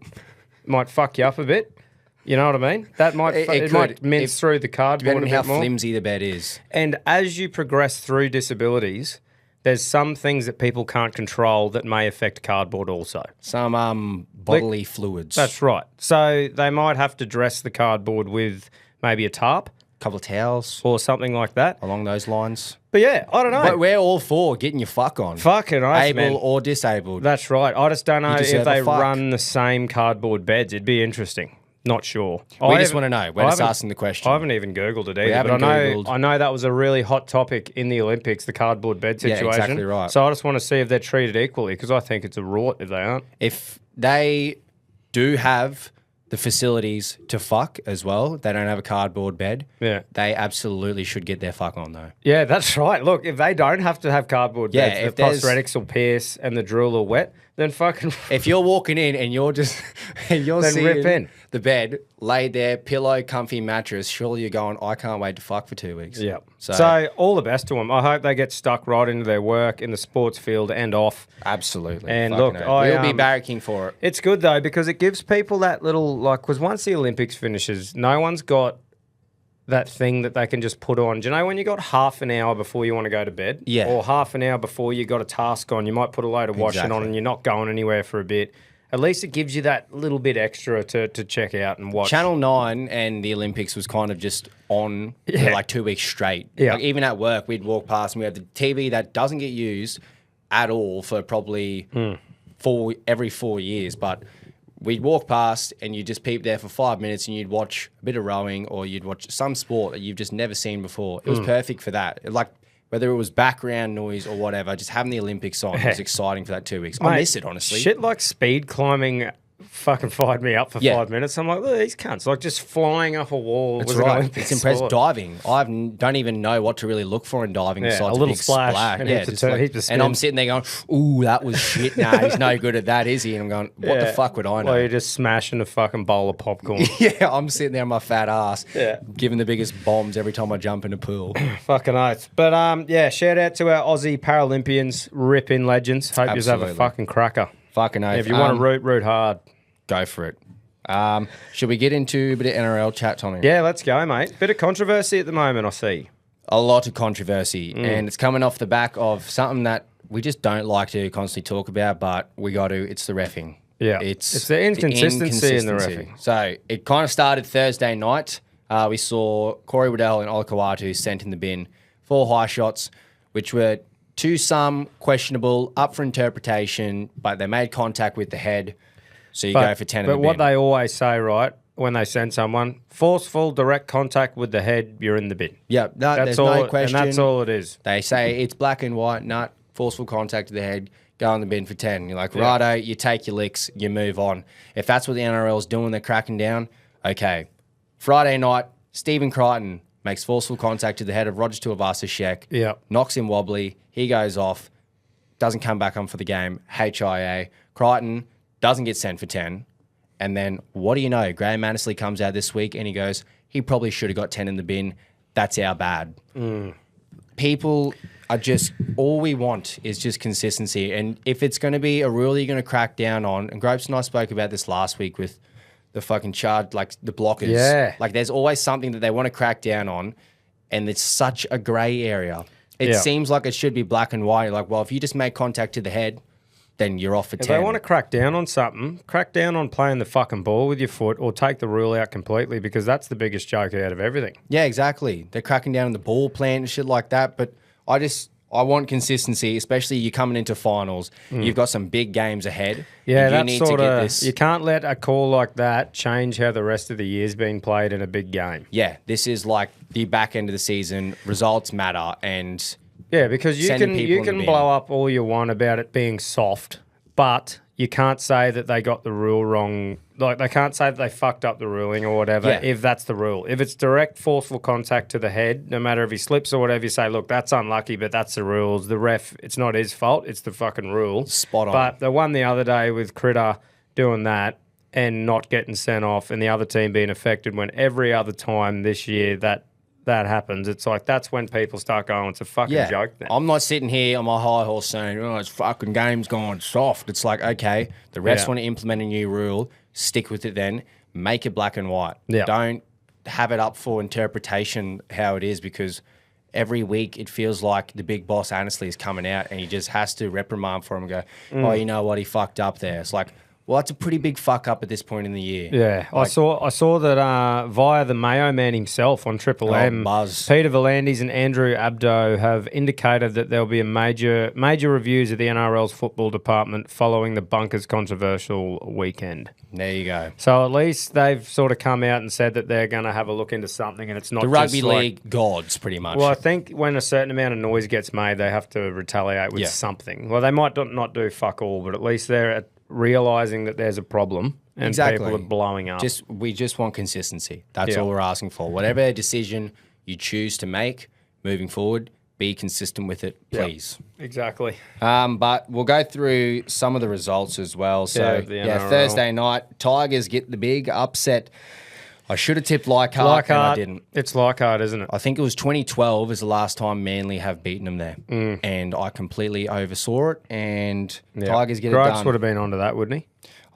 Speaker 2: Might fuck you up a bit. You know what I mean? That might might mince through the cardboard a bit more.
Speaker 1: Depending how flimsy the bed is.
Speaker 2: And as you progress through disabilities, there's some things that people can't control that may affect cardboard also.
Speaker 1: Some bodily fluids.
Speaker 2: That's right. So they might have to dress the cardboard with maybe a tarp.
Speaker 1: Couple of towels.
Speaker 2: Or something like that.
Speaker 1: Along those lines.
Speaker 2: But yeah, I don't know.
Speaker 1: But we're all for getting your fuck on.
Speaker 2: Fucking oath,
Speaker 1: Able
Speaker 2: man.
Speaker 1: or disabled.
Speaker 2: That's right. I just don't know
Speaker 1: deserve
Speaker 2: if they
Speaker 1: a fuck.
Speaker 2: run the same cardboard beds. It'd be interesting. Not sure.
Speaker 1: We just want to know. We're just asking the question.
Speaker 2: I haven't even Googled it either.
Speaker 1: We haven't
Speaker 2: but
Speaker 1: Googled.
Speaker 2: I know that was a really hot topic in the Olympics, the cardboard bed situation.
Speaker 1: Yeah, exactly right.
Speaker 2: So I just want to see if they're treated equally, because I think it's a rort if they aren't.
Speaker 1: If they do have the facilities to fuck as well, they don't have a cardboard bed, they absolutely should get their fuck on though.
Speaker 2: Yeah, that's right. Look, if they don't have to have cardboard beds,
Speaker 1: if
Speaker 2: the prosthetics will pierce and the drill will wet, then fucking...
Speaker 1: If you're walking in and you're just... and you're
Speaker 2: Then
Speaker 1: seeing
Speaker 2: rip in.
Speaker 1: the bed, laid there, pillow, comfy mattress, surely you're going, I can't wait to fuck for 2 weeks.
Speaker 2: Yeah. So all the best to them. I hope they get stuck right into their work in the sports field and off.
Speaker 1: Absolutely.
Speaker 2: And
Speaker 1: Fucking
Speaker 2: look,
Speaker 1: we'll be barracking for it.
Speaker 2: It's good though, because it gives people that little, because once the Olympics finishes, no one's got that thing that they can just put on. Do you know when you got half an hour before you want to go to bed?
Speaker 1: Yeah.
Speaker 2: Or half an hour before you got a task on, you might put a load of washing on and you're not going anywhere for a bit. At least it gives you that little bit extra to check out and watch.
Speaker 1: Channel 9 and the Olympics was kind of just on for 2 weeks straight.
Speaker 2: Yeah.
Speaker 1: Like even at work, we'd walk past and we have the TV that doesn't get used at all for probably every 4 years. But we'd walk past and you'd just peep there for 5 minutes and you'd watch a bit of rowing or you'd watch some sport that you've just never seen before. It was perfect for that. Like, whether it was background noise or whatever, just having the Olympics on was exciting for that 2 weeks. I miss it, honestly.
Speaker 2: Shit like speed climbing fucking fired me up for 5 minutes. I'm like, look, these cunts, like just flying up a wall.
Speaker 1: That's right. It's impressive. Diving. I don't even know what to really look for in diving besides
Speaker 2: a little
Speaker 1: big
Speaker 2: splash.
Speaker 1: And I'm sitting there going, ooh, that was shit. Nah, he's no good at that, is he? And I'm going, what the fuck would I know?
Speaker 2: Well, you're just smashing a fucking bowl of popcorn.
Speaker 1: Yeah, I'm sitting there on my fat ass, giving the biggest bombs every time I jump in a pool.
Speaker 2: Fucking oath. But shout out to our Aussie Paralympians, ripping legends. Hope you have a fucking cracker.
Speaker 1: Fucking oath.
Speaker 2: If you want to root hard.
Speaker 1: Go for it. Should we get into a bit of NRL chat, Tommy?
Speaker 2: Yeah, let's go, mate. Bit of controversy at the moment, I see.
Speaker 1: A lot of controversy. And it's coming off the back of something that we just don't like to constantly talk about, but we got to. It's the reffing.
Speaker 2: Yeah. It's the inconsistency in the reffing.
Speaker 1: So it kind of started Thursday night. We saw Corey Waddell and Olakawatu sent in the bin for high shots, which were to some questionable, up for interpretation, but they made contact with the head. So you go for 10 in the bin.
Speaker 2: But what they always say, right, when they send someone, forceful direct contact with the head, you're in the bin.
Speaker 1: Yeah, there's no question.
Speaker 2: And that's all it is.
Speaker 1: They say it's black and white, not forceful contact with the head, go in the bin for 10. You're like, righto, you take your licks, you move on. If that's what the NRL's doing, they're cracking down, okay. Friday night, Stephen Crichton makes forceful contact to the head of Roger Tuivasa-Sheck, knocks him wobbly, he goes off, doesn't come back on for the game, HIA. Crichton doesn't get sent for 10. And then, what do you know? Graham Annesley comes out this week and he goes, he probably should have got 10 in the bin. That's our bad. People are just, all we want is just consistency. And if it's going to be a rule you're going to crack down on, and Gropes and I spoke about this last week with the fucking charge, like the blockers.
Speaker 2: Yeah.
Speaker 1: Like there's always something that they want to crack down on. And it's such a grey area. It seems like it should be black and white. Like, well, if you just make contact to the head, then you're off for 10.
Speaker 2: If they want to crack down on something, crack down on playing the fucking ball with your foot or take the rule out completely, because that's the biggest joke out of everything.
Speaker 1: Yeah, exactly. They're cracking down on the ball plant and shit like that. But I want consistency, especially you're coming into finals. You've got some big games ahead.
Speaker 2: Yeah, that's sort of, you can't let a call like that change how the rest of the year's being played in a big game.
Speaker 1: Yeah, this is like the back end of the season. Results matter, and
Speaker 2: yeah, because you can blow up all you want about it being soft, but you can't say that they got the rule wrong. Like, they can't say that they fucked up the ruling or whatever if that's the rule. If it's direct, forceful contact to the head, no matter if he slips or whatever, you say, look, that's unlucky, but that's the rules. The ref, it's not his fault. It's the fucking rule.
Speaker 1: Spot on.
Speaker 2: But the one the other day with Critter doing that and not getting sent off and the other team being affected, when every other time this year that happens, it's like, that's when people start going, it's a fucking joke then.
Speaker 1: I'm not sitting here on my high horse saying, oh, it's fucking game's gone soft. It's like, okay, the refs want to implement a new rule, stick with it then, make it black and white.
Speaker 2: Yeah.
Speaker 1: Don't have it up for interpretation how it is, because every week it feels like the big boss Annesley is coming out and he just has to reprimand for him and go, oh, you know what, he fucked up there. It's like, well, that's a pretty big fuck up at this point in the year.
Speaker 2: Yeah, like, I saw that via the Mayo man himself on Triple M.
Speaker 1: Buzz.
Speaker 2: Peter V'landys and Andrew Abdo have indicated that there'll be a major reviews of the NRL's football department following the Bunkers controversial weekend.
Speaker 1: There you go.
Speaker 2: So at least they've sort of come out and said that they're going to have a look into something, and it's not
Speaker 1: the
Speaker 2: just
Speaker 1: rugby league gods, pretty much.
Speaker 2: Well, I think when a certain amount of noise gets made, they have to retaliate with something. Well, they might not do fuck all, but at least they're realising that there's a problem and people are blowing up.
Speaker 1: We just want consistency. That's all we're asking for. Whatever decision you choose to make moving forward, be consistent with it, please.
Speaker 2: Exactly.
Speaker 1: But we'll go through some of the results as well. So, Thursday night, Tigers get the big upset. I should have tipped Leichhardt, and I didn't.
Speaker 2: It's Leichhardt, isn't it?
Speaker 1: I think it was 2012 is the last time Manly have beaten them there. And I completely oversaw it, and Tigers get it done.
Speaker 2: Gropes would have been onto that, wouldn't he?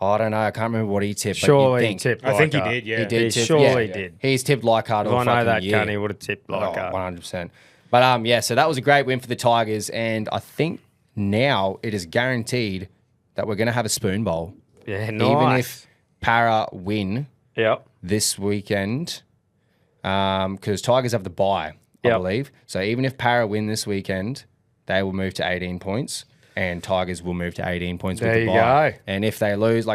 Speaker 1: I don't know. I can't remember what he tipped.
Speaker 2: Surely he tipped Leichhardt.
Speaker 3: I think he did, yeah.
Speaker 1: He did tip.
Speaker 2: Surely did.
Speaker 1: He's tipped Leichhardt all fucking year.
Speaker 2: I know that cunt, he would have tipped Leichhardt.
Speaker 1: 100%. But, so that was a great win for the Tigers, and I think now it is guaranteed that we're going to have a spoon bowl.
Speaker 2: Yeah, nice.
Speaker 1: Even if Para win this weekend, because Tigers have the bye, I believe. So even if Para win this weekend, they will move to 18 points. and Tigers will move to 18 points with
Speaker 2: There
Speaker 1: the
Speaker 2: you
Speaker 1: bye.
Speaker 2: go.
Speaker 1: And if they lose,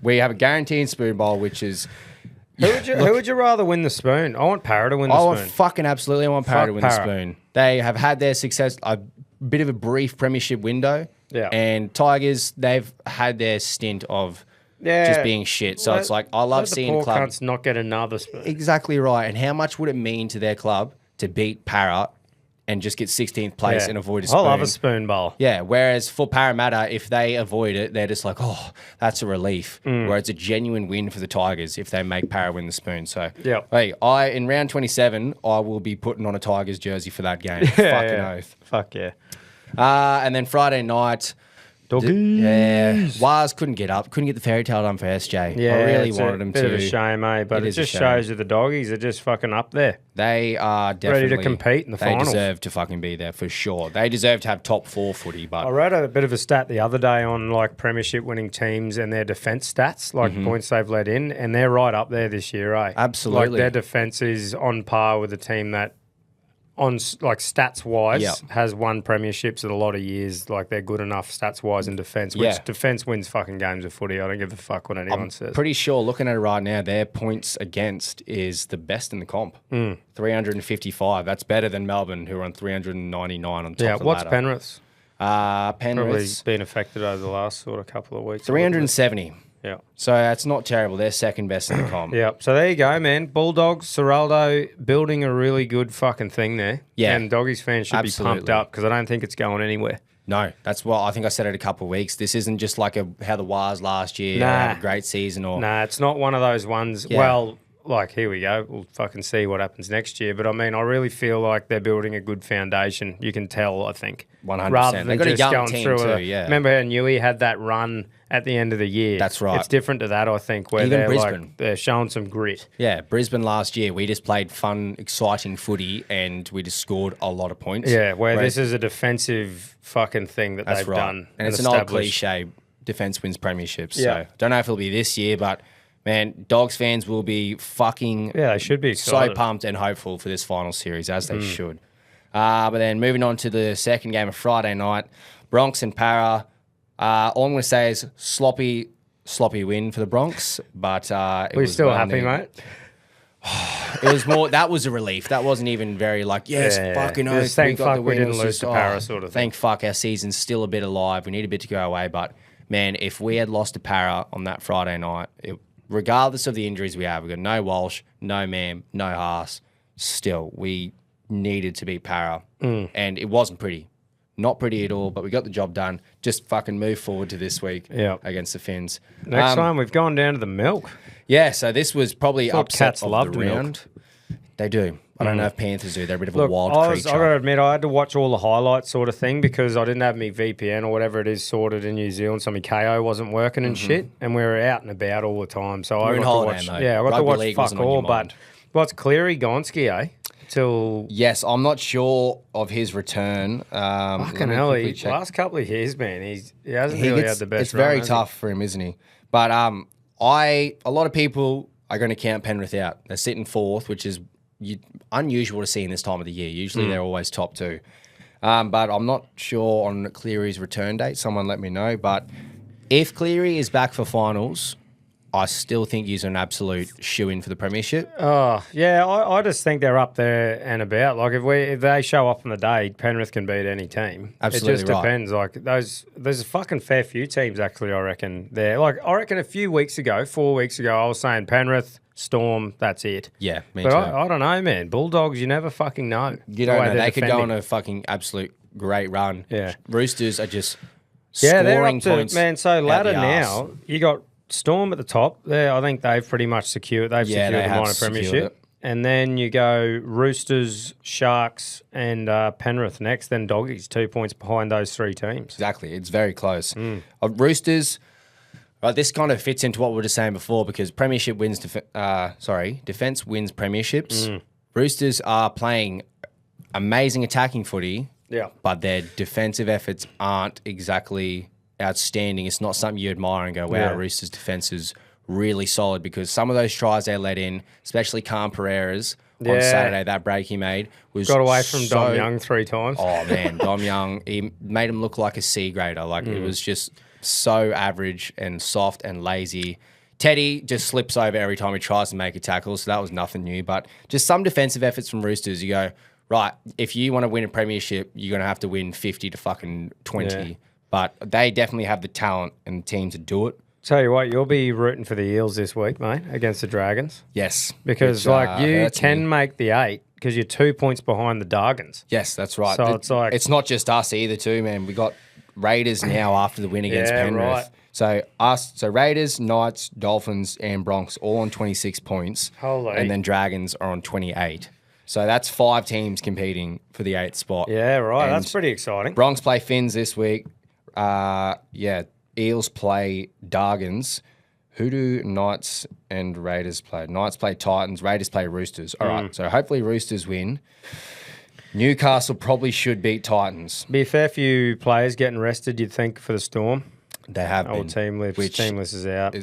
Speaker 1: we have a guaranteed spoon bowl, which is
Speaker 2: Who would you rather win the spoon? I want Para to win the
Speaker 1: I
Speaker 2: spoon.
Speaker 1: I want Para
Speaker 2: Fuck
Speaker 1: to win
Speaker 2: Para.
Speaker 1: the spoon. They have had their success, a bit of a brief premiership window.
Speaker 2: Yeah.
Speaker 1: And Tigers, they've had their stint of
Speaker 2: Yeah.
Speaker 1: just being shit. So it's like, I love seeing
Speaker 2: the poor
Speaker 1: clubs.
Speaker 2: cunts not get another spoon.
Speaker 1: Exactly right. And how much would it mean to their club to beat Para and just get 16th place and avoid a spoon?
Speaker 2: I love a spoon bowl.
Speaker 1: Yeah, whereas for Parramatta, if they avoid it, they're just like, oh, that's a relief. Where it's a genuine win for the Tigers if they make Para win the spoon. So,
Speaker 2: Yep.
Speaker 1: hey, in round 27, I will be putting on a Tigers jersey for that game. Fucking oath.
Speaker 2: Fuck yeah.
Speaker 1: And then Friday night,
Speaker 2: Doggies.
Speaker 1: yeah, Waz couldn't get up, couldn't get the fairy tale done for SJ.
Speaker 2: Yeah,
Speaker 1: I really
Speaker 2: it's
Speaker 1: wanted
Speaker 2: a
Speaker 1: him
Speaker 2: bit
Speaker 1: to.
Speaker 2: of a shame, eh? But
Speaker 1: It
Speaker 2: it
Speaker 1: is a
Speaker 2: just
Speaker 1: shame.
Speaker 2: shows you the doggies are just fucking up there.
Speaker 1: They are definitely
Speaker 2: Ready to compete in the finals.
Speaker 1: They deserve to fucking be there for sure. They deserve to have top 4 footy, but
Speaker 2: I read a bit of a stat the other day on like premiership winning teams and their defence stats, like points they've let in, and they're right up there this year, eh?
Speaker 1: Absolutely.
Speaker 2: Like their defence is on par with a team that, like stats wise,
Speaker 1: Yeah.
Speaker 2: has won premierships at a lot of years. Like they're good enough stats wise in defence, which
Speaker 1: Yeah.
Speaker 2: defence wins fucking games of footy. I don't give a fuck what anyone says.
Speaker 1: pretty sure looking at it right now, their points against is the best in the comp. 355. That's better than Melbourne, who are on 399 on top
Speaker 2: Yeah,
Speaker 1: of the
Speaker 2: what's
Speaker 1: ladder.
Speaker 2: Penrith's? Probably
Speaker 1: Penrith's
Speaker 2: been affected over the last sort of couple of weeks.
Speaker 1: 370.
Speaker 2: Yeah.
Speaker 1: So that's not terrible. They're second best in the comp.
Speaker 2: Yeah, so there you go, man. Bulldogs, Seraldo building a really good fucking thing there.
Speaker 1: Yeah.
Speaker 2: And Doggies fans should be pumped
Speaker 1: Absolutely.
Speaker 2: up because I don't think it's going anywhere.
Speaker 1: No, that's what I think I said it a couple of weeks. This isn't just like how the Wars last year had a great season or
Speaker 2: Nah, it's not one of those ones.
Speaker 1: Yeah.
Speaker 2: Well, like, here we go. We'll fucking see what happens next year. But I mean, I really feel like they're building a good foundation. You can tell, I think.
Speaker 1: 100%.
Speaker 2: Rather
Speaker 1: They've
Speaker 2: than
Speaker 1: got a
Speaker 2: just
Speaker 1: young
Speaker 2: going
Speaker 1: team
Speaker 2: through
Speaker 1: too, yeah.
Speaker 2: Remember how Newey had that run at the end of the year?
Speaker 1: That's right.
Speaker 2: It's different to that, I think, where
Speaker 1: Even
Speaker 2: they're
Speaker 1: Brisbane.
Speaker 2: like, they're showing some grit.
Speaker 1: Yeah, Brisbane last year, we just played fun, exciting footy and we just scored a lot of points.
Speaker 2: Yeah, where
Speaker 1: Whereas-
Speaker 2: this is a defensive fucking thing that
Speaker 1: That's
Speaker 2: they've
Speaker 1: right.
Speaker 2: done.
Speaker 1: And it's an old
Speaker 2: established.
Speaker 1: cliche, defence wins premierships.
Speaker 2: Yeah.
Speaker 1: So don't know if it'll be this year, but man, Dogs fans will be fucking
Speaker 2: Yeah, they should be
Speaker 1: so
Speaker 2: excited.
Speaker 1: pumped and hopeful for this final series, as they should. But then moving on to the second game of Friday night, Bronx and Para. All I'm going to say is sloppy win for the Bronx, but it
Speaker 2: We're
Speaker 1: was
Speaker 2: still
Speaker 1: well
Speaker 2: happy,
Speaker 1: needed.
Speaker 2: mate.
Speaker 1: It was more. That was a relief. That wasn't even very like yes,
Speaker 2: Yeah.
Speaker 1: fucking
Speaker 2: Just
Speaker 1: oath.
Speaker 2: thank
Speaker 1: got
Speaker 2: fuck
Speaker 1: the
Speaker 2: we
Speaker 1: win.
Speaker 2: didn't
Speaker 1: It was
Speaker 2: lose
Speaker 1: just,
Speaker 2: to Para sort of thing.
Speaker 1: Thank fuck our season's still a bit alive. We need a bit to go away, but man, if we had lost to Para on that Friday night, regardless of the injuries we have, we got no Walsh, no Mam, no Haas. Still, we needed to beat Para, and it wasn't pretty. Not pretty at all, but we got the job done. Just fucking move forward to this week against the Finns.
Speaker 2: Next time we've gone down to the milk.
Speaker 1: Yeah, so this was probably
Speaker 2: Thought
Speaker 1: upset
Speaker 2: cats
Speaker 1: of
Speaker 2: loved
Speaker 1: the
Speaker 2: milk.
Speaker 1: round. They do. I don't know if Panthers do. They're a bit of a
Speaker 2: Look,
Speaker 1: wild
Speaker 2: I
Speaker 1: creature.
Speaker 2: got to admit, I had to watch all the highlights sort of thing because I didn't have my VPN or whatever it is sorted in New Zealand, so my KO wasn't working and shit, and we were out and about all the time. So I
Speaker 1: You're in
Speaker 2: got
Speaker 1: holiday
Speaker 2: to watch.
Speaker 1: mode.
Speaker 2: Yeah, I got to
Speaker 1: Rugby
Speaker 2: watch
Speaker 1: league
Speaker 2: fuck
Speaker 1: wasn't on your
Speaker 2: all. But
Speaker 1: mind.
Speaker 2: what's Cleary Gonski, eh? Till
Speaker 1: Yes, I'm not sure of his return.
Speaker 2: fucking hell, last couple of years, man, he hasn't really had the best.
Speaker 1: It's very
Speaker 2: run, has he?
Speaker 1: tough for him, isn't he? But a lot of people are going to count Penrith out. They're sitting fourth, which is unusual to see in this time of the year. Usually they're always top two. But I'm not sure on Cleary's return date. Someone let me know. But if Cleary is back for finals, I still think he's an absolute shoe-in for the premiership.
Speaker 2: Oh, yeah, I just think they're up there and about. Like, if they show up on the day, Penrith can beat any team.
Speaker 1: Absolutely
Speaker 2: It just
Speaker 1: right.
Speaker 2: depends. Like, there's a fucking fair few teams, actually, I reckon. There. Like, I reckon a few weeks ago, 4 weeks ago, I was saying Penrith, Storm, that's it.
Speaker 1: Yeah, me
Speaker 2: But
Speaker 1: too.
Speaker 2: I don't know, man. Bulldogs, you never fucking know.
Speaker 1: You
Speaker 2: the
Speaker 1: don't
Speaker 2: way
Speaker 1: know.
Speaker 2: they're
Speaker 1: They could go on
Speaker 2: defending.
Speaker 1: a fucking absolute great run.
Speaker 2: Yeah.
Speaker 1: Roosters are just
Speaker 2: Yeah, they're
Speaker 1: scoring
Speaker 2: up to,
Speaker 1: points.
Speaker 2: man, so
Speaker 1: out
Speaker 2: ladder
Speaker 1: the
Speaker 2: now,
Speaker 1: arse.
Speaker 2: you got Storm at the top. There, I think they've pretty much secured. They've
Speaker 1: Yeah,
Speaker 2: secured
Speaker 1: they
Speaker 2: the
Speaker 1: have
Speaker 2: minor
Speaker 1: secured
Speaker 2: premiership.
Speaker 1: it.
Speaker 2: And then you go Roosters, Sharks, and Penrith next. Then Doggies, 2 points behind those three teams.
Speaker 1: Exactly. It's very close. Roosters, right, this kind of fits into what we were just saying before because premiership wins, defense wins premierships. Roosters are playing amazing attacking footy,
Speaker 2: Yeah.
Speaker 1: but their defensive efforts aren't exactly outstanding. It's not something you admire and go, wow,
Speaker 2: Yeah.
Speaker 1: Roosters' defense is really solid because some of those tries they let in, especially Khan Pereira's on Saturday, that break he made was
Speaker 2: got away from Dom Young 3 times.
Speaker 1: Oh man, Dom Young, he made him look like a C grader. Like it was just so average and soft and lazy. Teddy just slips over every time he tries to make a tackle, so that was nothing new. But just some defensive efforts from Roosters. You go, right, if you want to win a premiership, you're going to have to win 50 to fucking 20. Yeah. But they definitely have the talent and the team to do it.
Speaker 2: Tell you what, you'll be rooting for the Eels this week, mate, against the Dragons.
Speaker 1: Yes.
Speaker 2: Because, you can make the 8 because you're 2 points behind the Dragons.
Speaker 1: Yes, that's right.
Speaker 2: So it's like...
Speaker 1: It's not just us either too, man. We got Raiders now after the win against Penrith. Right. So Raiders, Knights, Dolphins, and Bronx all on 26 points.
Speaker 2: Holy.
Speaker 1: And then Dragons are on 28. So that's 5 teams competing for the 8th spot.
Speaker 2: Yeah, right.
Speaker 1: And
Speaker 2: that's pretty exciting.
Speaker 1: Bronx play Finns this week. Eels play Dargans. Who do Knights and Raiders play? Knights play Titans. Raiders play Roosters. All right. So hopefully Roosters win. Newcastle probably should beat Titans.
Speaker 2: Be a fair few players getting rested, you'd think, for the Storm.
Speaker 1: They have been.
Speaker 2: Teamless is out.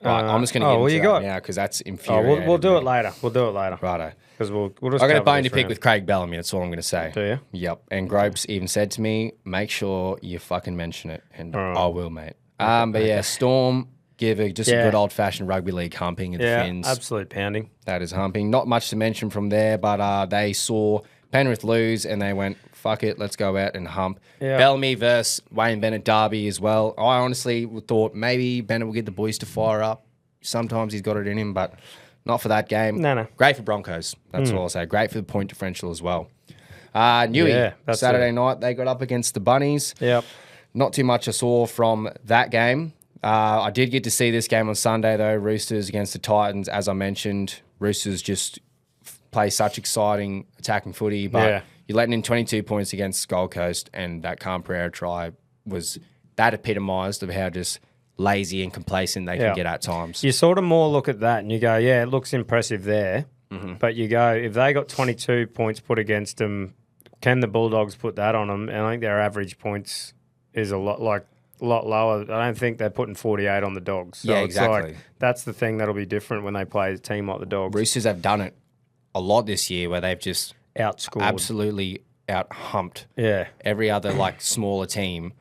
Speaker 1: Right, I'm just going to get into that now because that's infuriating.
Speaker 2: We'll do it later.
Speaker 1: Righto.
Speaker 2: Because we'll just
Speaker 1: I got a bone to pick with Craig Bellamy. That's all I'm going to say.
Speaker 2: Do you?
Speaker 1: Yep. And Gropes even said to me, make sure you fucking mention it. And I will, mate. But yeah, Storm give a good old-fashioned rugby league humping at the Finns.
Speaker 2: Absolute pounding.
Speaker 1: That is humping. Not much to mention from there, but they saw Penrith lose and they went, fuck it, let's go out and hump. Yeah. Bellamy versus Wayne Bennett derby as well. I honestly thought maybe Bennett will get the boys to fire up. Sometimes he's got it in him, but not for that game.
Speaker 2: No.
Speaker 1: Great for Broncos. That's all I'll say. Great for the point differential as well. Newey, Saturday night, they got up against the Bunnies.
Speaker 2: Yep.
Speaker 1: Not too much I saw from that game. I did get to see this game on Sunday, though. Roosters against the Titans. As I mentioned, Roosters just play such exciting attacking footy, but you're letting in 22 points against Gold Coast, and that Khan Pereira try was that epitomised of how just lazy and complacent they can get at times.
Speaker 2: You sort of more look at that and you go, yeah, it looks impressive there, but you go, if they got 22 points put against them, can the Bulldogs put that on them? And I think their average points is a lot lower. I don't think they're putting 48 on the Dogs. So
Speaker 1: exactly.
Speaker 2: That's the thing that'll be different when they play a team like the Dogs.
Speaker 1: Roosters have done it a lot this year where they've just
Speaker 2: outscored,
Speaker 1: absolutely out-humped every other smaller team.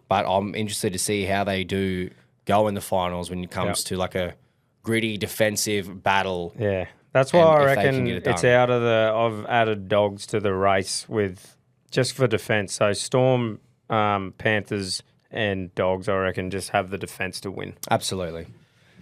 Speaker 1: But I'm interested to see how they do go in the finals when it comes to a gritty defensive battle.
Speaker 2: Yeah, that's why I reckon it's out of I've added Dogs to the race with just for defense. So Storm, Panthers, and Dogs, I reckon, just have the defense to win.
Speaker 1: Absolutely,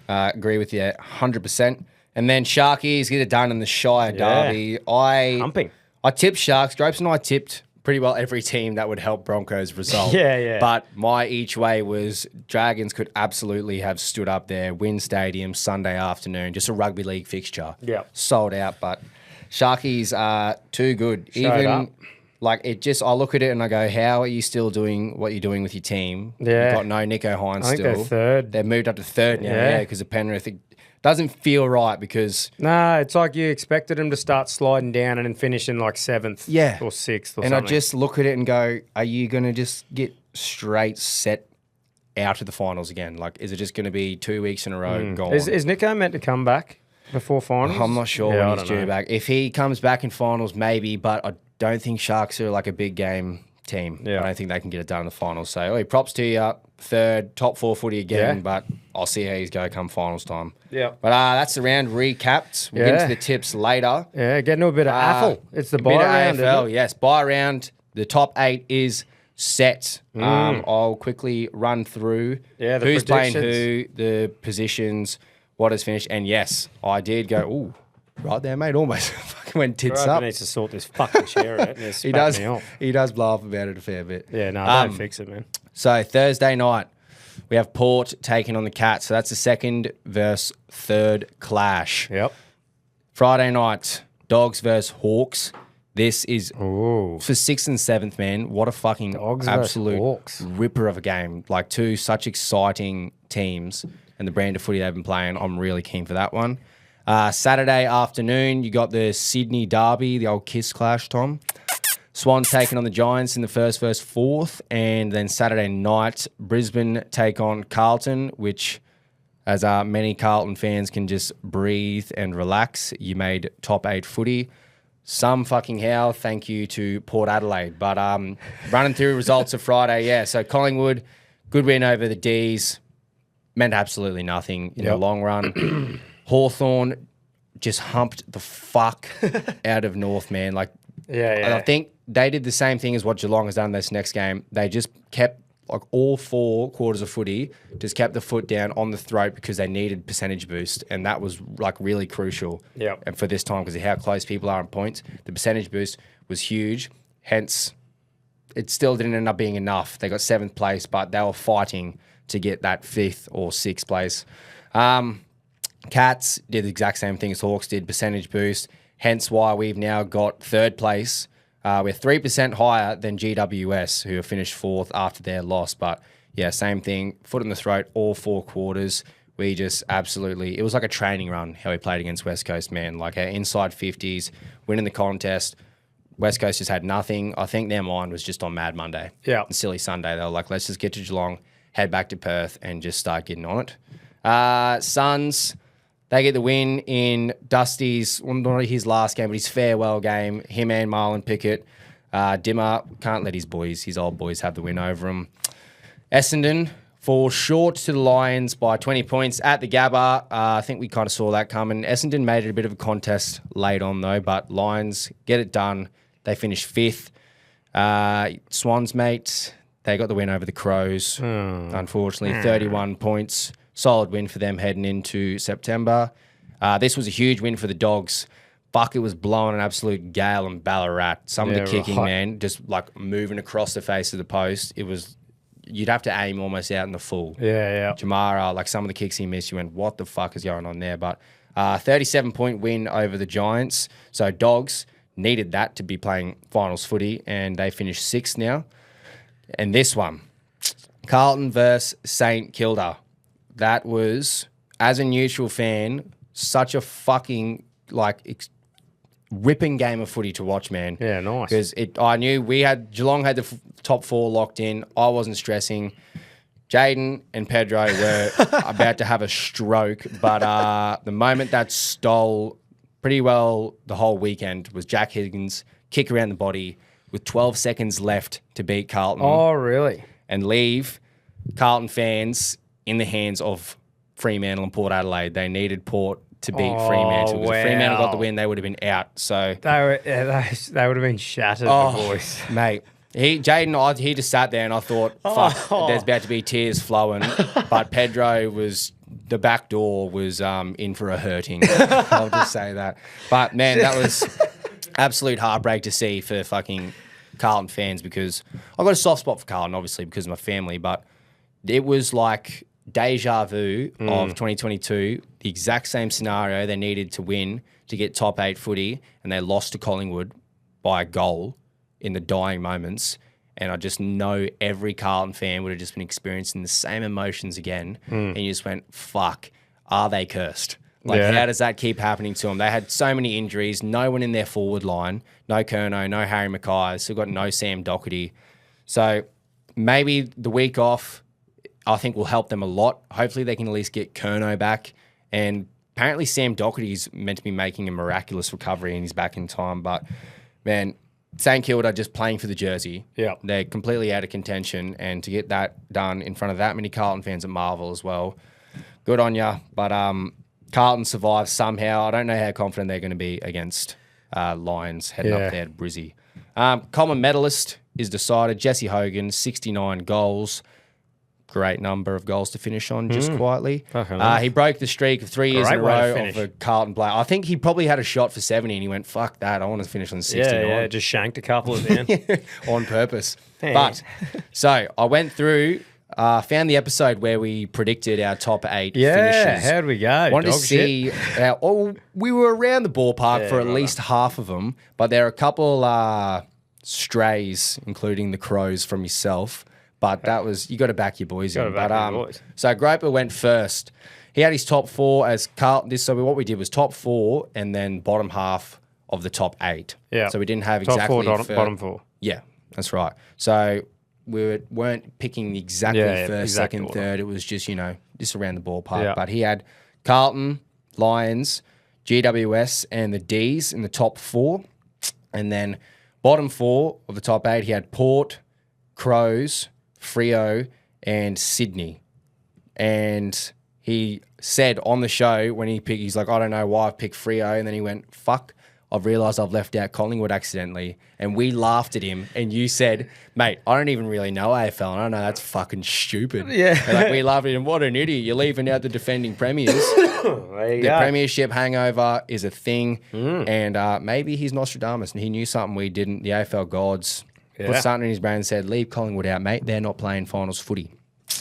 Speaker 1: agree with you 100%. And then Sharkies get it done in the Shire derby.
Speaker 2: Humping.
Speaker 1: I tipped Sharks. Gropes and I tipped pretty well every team that would help Broncos result.
Speaker 2: Yeah.
Speaker 1: But my each way was Dragons could absolutely have stood up there, Wynn Stadium, Sunday afternoon, just a rugby league fixture.
Speaker 2: Yeah.
Speaker 1: Sold out, but Sharkies are too good.
Speaker 2: Showed up.
Speaker 1: I look at it and I go, how are you still doing what you're doing with your team?
Speaker 2: Yeah.
Speaker 1: You've got no Nico Hines still.
Speaker 2: I think they're third.
Speaker 1: They've moved up to third now, because of Penrith. Doesn't feel right because...
Speaker 2: No, it's like you expected him to start sliding down and then finish in 7th or 6th or something.
Speaker 1: And I just look at it and go, are you going to just get straight set out of the finals again? Is it just going to be 2 weeks in a row gone?
Speaker 2: Is Nico meant to come back before finals?
Speaker 1: I'm not sure when he's due back. If he comes back in finals, maybe, but I don't think Sharks are a big game team.
Speaker 2: Yeah.
Speaker 1: I don't think they can get it done in the finals. So, props to you. Third, top 4 footy again, but I'll see how he's go come finals time.
Speaker 2: Yeah.
Speaker 1: But that's the round recapped. We'll get into the tips later.
Speaker 2: Yeah, getting a bit of AFL. It's the buy round,
Speaker 1: AFL, yes. Buy round. The top 8 is set. I'll quickly run through who's playing who, the positions, what has finished. And yes, I did go, right there, mate, almost fucking went tits up.
Speaker 2: He needs to sort this fucking chair out.
Speaker 1: He does blow up about it a fair bit.
Speaker 2: Yeah, no, don't fix it, man.
Speaker 1: So Thursday night, we have Port taking on the Cats. So that's the second versus third clash.
Speaker 2: Yep.
Speaker 1: Friday night, Dogs versus Hawks. This is for 6th and 7th, man. What a fucking absolute ripper of a game. Two such exciting teams and the brand of footy they've been playing. I'm really keen for that one. Saturday afternoon, you got the Sydney Derby, the old Kiss clash, Tom. Swans taking on the Giants in the first versus 4th. And then Saturday night, Brisbane take on Carlton, which as many Carlton fans can just breathe and relax. You made top 8 footy. Some fucking how. Thank you to Port Adelaide. But running through results of Friday, yeah. So Collingwood, good win over the D's. Meant absolutely nothing in the long run. Hawthorn just humped the fuck out of North, man. Like, I think they did the same thing as what Geelong has done this next game. They just kept, like, all 4 quarters of footy, just kept the foot down on the throat because they needed percentage boost, and that was, like, really crucial. And for this time, because of how close people are on points, the percentage boost was huge. Hence, it still didn't end up being enough. They got 7th place, but they were fighting to get that 5th or 6th place. Cats did the exact same thing as Hawks did, percentage boost. Hence why we've now got 3rd place. We're 3% higher than GWS, who have finished 4th after their loss. But, yeah, same thing. Foot in the throat, all 4 quarters. We just absolutely... It was like a training run, how we played against West Coast, man. Like, our inside 50s, winning the contest. West Coast just had nothing. I think their mind was just on Mad Monday.
Speaker 2: Yeah.
Speaker 1: And Silly Sunday. They were like, let's just get to Geelong, head back to Perth, and just start getting on it. Suns... They get the win in Dusty's, well, not his last game, but his farewell game. Him and Marlon Pickett. Dimmer can't let his old boys have the win over him. Essendon fall short to the Lions by 20 points at the Gabba. I think we kind of saw that coming. Essendon made it a bit of a contest late on, though, but Lions get it done. They finish 5th. Swans, mate, they got the win over the Crows, unfortunately. 31 points. Solid win for them heading into September. This was a huge win for the Dogs. Fuck, it was blowing an absolute gale in Ballarat. Some of the kicking, man, just like moving across the face of the post. It was, you'd have to aim almost out in the full. Jamara, like some of the kicks he missed, you went, what the fuck is going on there? But 37-point win over the Giants. So Dogs needed that to be playing finals footy, and they finished 6th now. And this one, Carlton versus St Kilda. That was, as a neutral fan, such a fucking, like, ripping game of footy to watch, man.
Speaker 2: Yeah, nice.
Speaker 1: Because I knew Geelong had the top 4 locked in. I wasn't stressing. Jaden and Pedro were about to have a stroke, but the moment that stole pretty well the whole weekend was Jack Higgins' kick around the body with 12 seconds left to beat Carlton.
Speaker 2: Oh, really?
Speaker 1: And leave Carlton fans in the hands of Fremantle and Port Adelaide. They needed Port to beat Fremantle. Because if Fremantle got the win, they would have been out. So
Speaker 2: they would have been shattered, the boys.
Speaker 1: Mate, he just sat there and I thought, fuck, there's about to be tears flowing. But Pedro the back door was in for a hurting. I'll just say that. But, man, that was absolute heartbreak to see for fucking Carlton fans, because I've got a soft spot for Carlton, obviously, because of my family, but it was like deja vu of 2022, the exact same scenario. They needed to win to get top 8 footy, and they lost to Collingwood by a goal in the dying moments. And I just know every Carlton fan would have just been experiencing the same emotions again. And you just went, fuck, are they cursed? Like, how does that keep happening to them? They had so many injuries, no one in their forward line, no Curnow, no Harry Mackay, still got no Sam Doherty. So maybe the week off, I think, will help them a lot. Hopefully they can at least get Curnow back. And apparently Sam Doherty's meant to be making a miraculous recovery and he's back in time. But, man, St Kilda just playing for the jersey.
Speaker 2: Yeah.
Speaker 1: They're completely out of contention. And to get that done in front of that many Carlton fans at Marvel as well, good on ya. But Carlton survived somehow. I don't know how confident they're going to be against Lions heading up there to Brizzy. Common medalist is decided. Jesse Hogan, 69 goals. Great number of goals to finish on, just quietly. He broke the streak of 3 years in a row of a Carlton player. I think he probably had a shot for 70 and he went, fuck that, I want to finish on 69.
Speaker 2: Yeah, just shanked a couple at the end.
Speaker 1: On purpose. But, so I went through, found the episode where we predicted our top 8 finishes.
Speaker 2: Yeah, how'd we go?
Speaker 1: Wanted to see, we were around the ballpark for at least half of them, but there are a couple strays, including the Crows from yourself. But that was, you got to back your boys in. So Groper went first. He had his top 4 as Carlton. So what we did was top 4 and then bottom half of the top 8.
Speaker 2: Yeah.
Speaker 1: So we didn't have
Speaker 2: top
Speaker 1: exactly
Speaker 2: 4, bottom 4.
Speaker 1: Yeah, that's right. So weren't picking exactly first, second, third. It was just, just around the ballpark.
Speaker 2: Yeah.
Speaker 1: But he had Carlton, Lions, GWS, and the D's in the top 4. And then bottom 4 of the top 8, he had Port, Crows, Freo, and Sydney. And he said on the show when he picked, he's like, I don't know why I picked Freo. And then he went, fuck, I've realised I've left out Collingwood accidentally. And we laughed at him. And you said, mate, I don't even really know AFL. And I know that's fucking stupid.
Speaker 2: Yeah.
Speaker 1: And like, we laughed at him. What an idiot. You're leaving out the defending premiers.
Speaker 2: There you
Speaker 1: The
Speaker 2: go.
Speaker 1: premiership hangover is a thing. And maybe he's Nostradamus and he knew something we didn't. The AFL gods put something in his brain and said, leave Collingwood out, mate. They're not playing finals footy.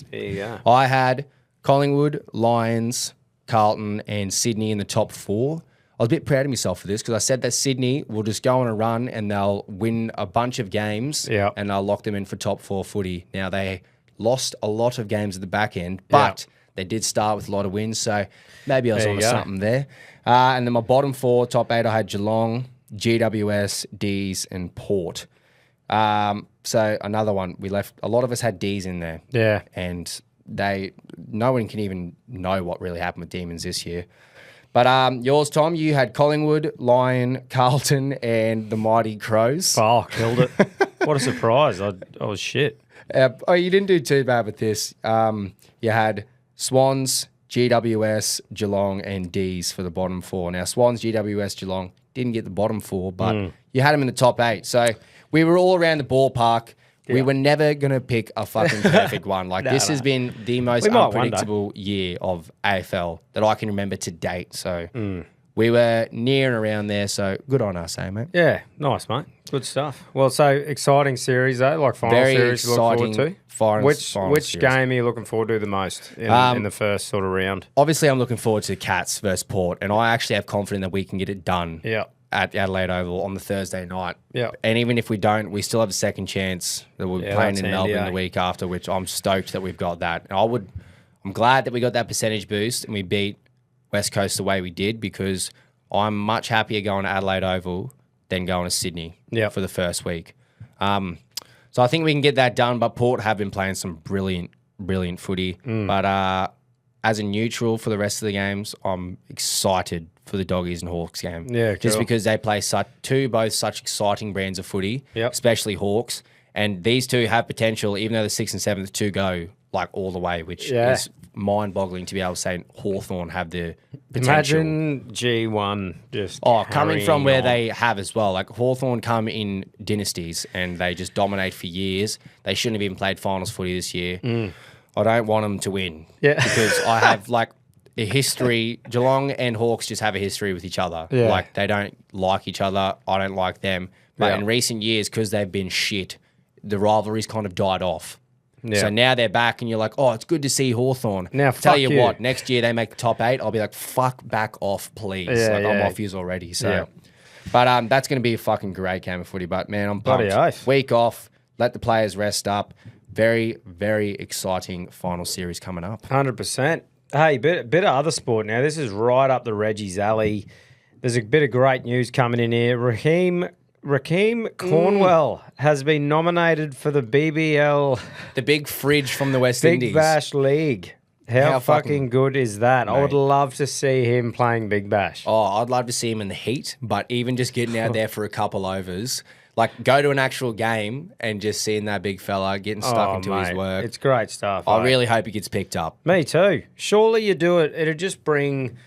Speaker 2: There you go.
Speaker 1: I had Collingwood, Lions, Carlton, and Sydney in the top 4. I was a bit proud of myself for this because I said that Sydney will just go on a run and they'll win a bunch of games and they'll lock them in for top 4 footy. Now, they lost a lot of games at the back end, but they did start with a lot of wins, so maybe I was onto something there. And then my bottom 4, top 8, I had Geelong, GWS, D's, and Port. So another one, a lot of us had D's in there.
Speaker 2: Yeah.
Speaker 1: And no one can even know what really happened with Demons this year. But yours, Tom, you had Collingwood, Lion, Carlton, and the Mighty Crows.
Speaker 2: Oh, killed it. What a surprise. I was shit.
Speaker 1: You didn't do too bad with this. You had Swans, GWS, Geelong, and D's for the bottom 4. Now, Swans, GWS, Geelong didn't get the bottom 4, but you had them in the top 8. So we were all around the ballpark. We were never going to pick a fucking perfect one. This has been the most unpredictable year of AFL that I can remember to date. So we were near and around there. So good on us, mate?
Speaker 2: Yeah, nice, mate. Good stuff. Well, so exciting series, though, like final
Speaker 1: Very
Speaker 2: series you look
Speaker 1: exciting
Speaker 2: forward to.
Speaker 1: final
Speaker 2: Which
Speaker 1: series.
Speaker 2: game are you looking forward to the most in the first sort of round?
Speaker 1: Obviously, I'm looking forward to Cats versus Port, and I actually have confidence that we can get it done.
Speaker 2: Yeah.
Speaker 1: At Adelaide Oval on the Thursday night.
Speaker 2: Yeah.
Speaker 1: And even if we don't, we still have a second chance that we're playing in Melbourne the week after, which I'm stoked that we've got that. And I'm glad that we got that percentage boost and we beat West Coast the way we did because I'm much happier going to Adelaide Oval than going to Sydney for the first week. So I think we can get that done, but Port have been playing some brilliant footy. But as a neutral for the rest of the games, I'm excited for the Doggies and Hawks game.
Speaker 2: Yeah,
Speaker 1: Just
Speaker 2: cool.
Speaker 1: because they play both such exciting brands of footy,
Speaker 2: Yep.
Speaker 1: especially Hawks. And these two have potential, even though the 6th and 7th two go all the way, which is mind-boggling to be able to say Hawthorn have the potential.
Speaker 2: Imagine G1 just
Speaker 1: coming from
Speaker 2: carrying
Speaker 1: where
Speaker 2: on.
Speaker 1: they have as well. Like Hawthorn come in dynasties and they just dominate for years. They shouldn't have even played finals footy this year. I don't want them to win.
Speaker 2: Yeah.
Speaker 1: Because I have a history. Geelong and Hawks just have a history with each other.
Speaker 2: Yeah.
Speaker 1: They don't like each other. I don't like them. But
Speaker 2: Yeah.
Speaker 1: in recent years, because they've been shit, the rivalry's kind of died off.
Speaker 2: Yeah.
Speaker 1: So now they're back and you're like, oh, it's good to see Hawthorn.
Speaker 2: Now,
Speaker 1: Tell
Speaker 2: fuck
Speaker 1: you
Speaker 2: you.
Speaker 1: what, next year they make the top 8, I'll be like, fuck, back off, please.
Speaker 2: Yeah,
Speaker 1: I'm
Speaker 2: yeah.
Speaker 1: off yous already. So,
Speaker 2: Yeah.
Speaker 1: But that's going to be a fucking great game of footy. But man, I'm
Speaker 2: Bloody
Speaker 1: pumped.
Speaker 2: oath.
Speaker 1: Week off, let the players rest up. Very, very exciting final series coming up.
Speaker 2: 100%. Hey, bit of other sport now. This is right up the Reggies alley. There's a bit of great news coming in here. Raheem Cornwell has been nominated for the BBL
Speaker 1: The big fridge from the West
Speaker 2: Big
Speaker 1: Indies.
Speaker 2: Bash League. How fucking
Speaker 1: fucking-
Speaker 2: good is that? I would
Speaker 1: Mate.
Speaker 2: love to see him playing Big Bash.
Speaker 1: Oh, I'd love to see him in the heat, but even just getting out there for a couple overs, go to an actual game and just seeing that big fella getting stuck into his
Speaker 2: mate,
Speaker 1: work.
Speaker 2: It's great stuff.
Speaker 1: I
Speaker 2: eh?
Speaker 1: really hope he gets picked up.
Speaker 2: Me too. Surely you do it. It'll just bring,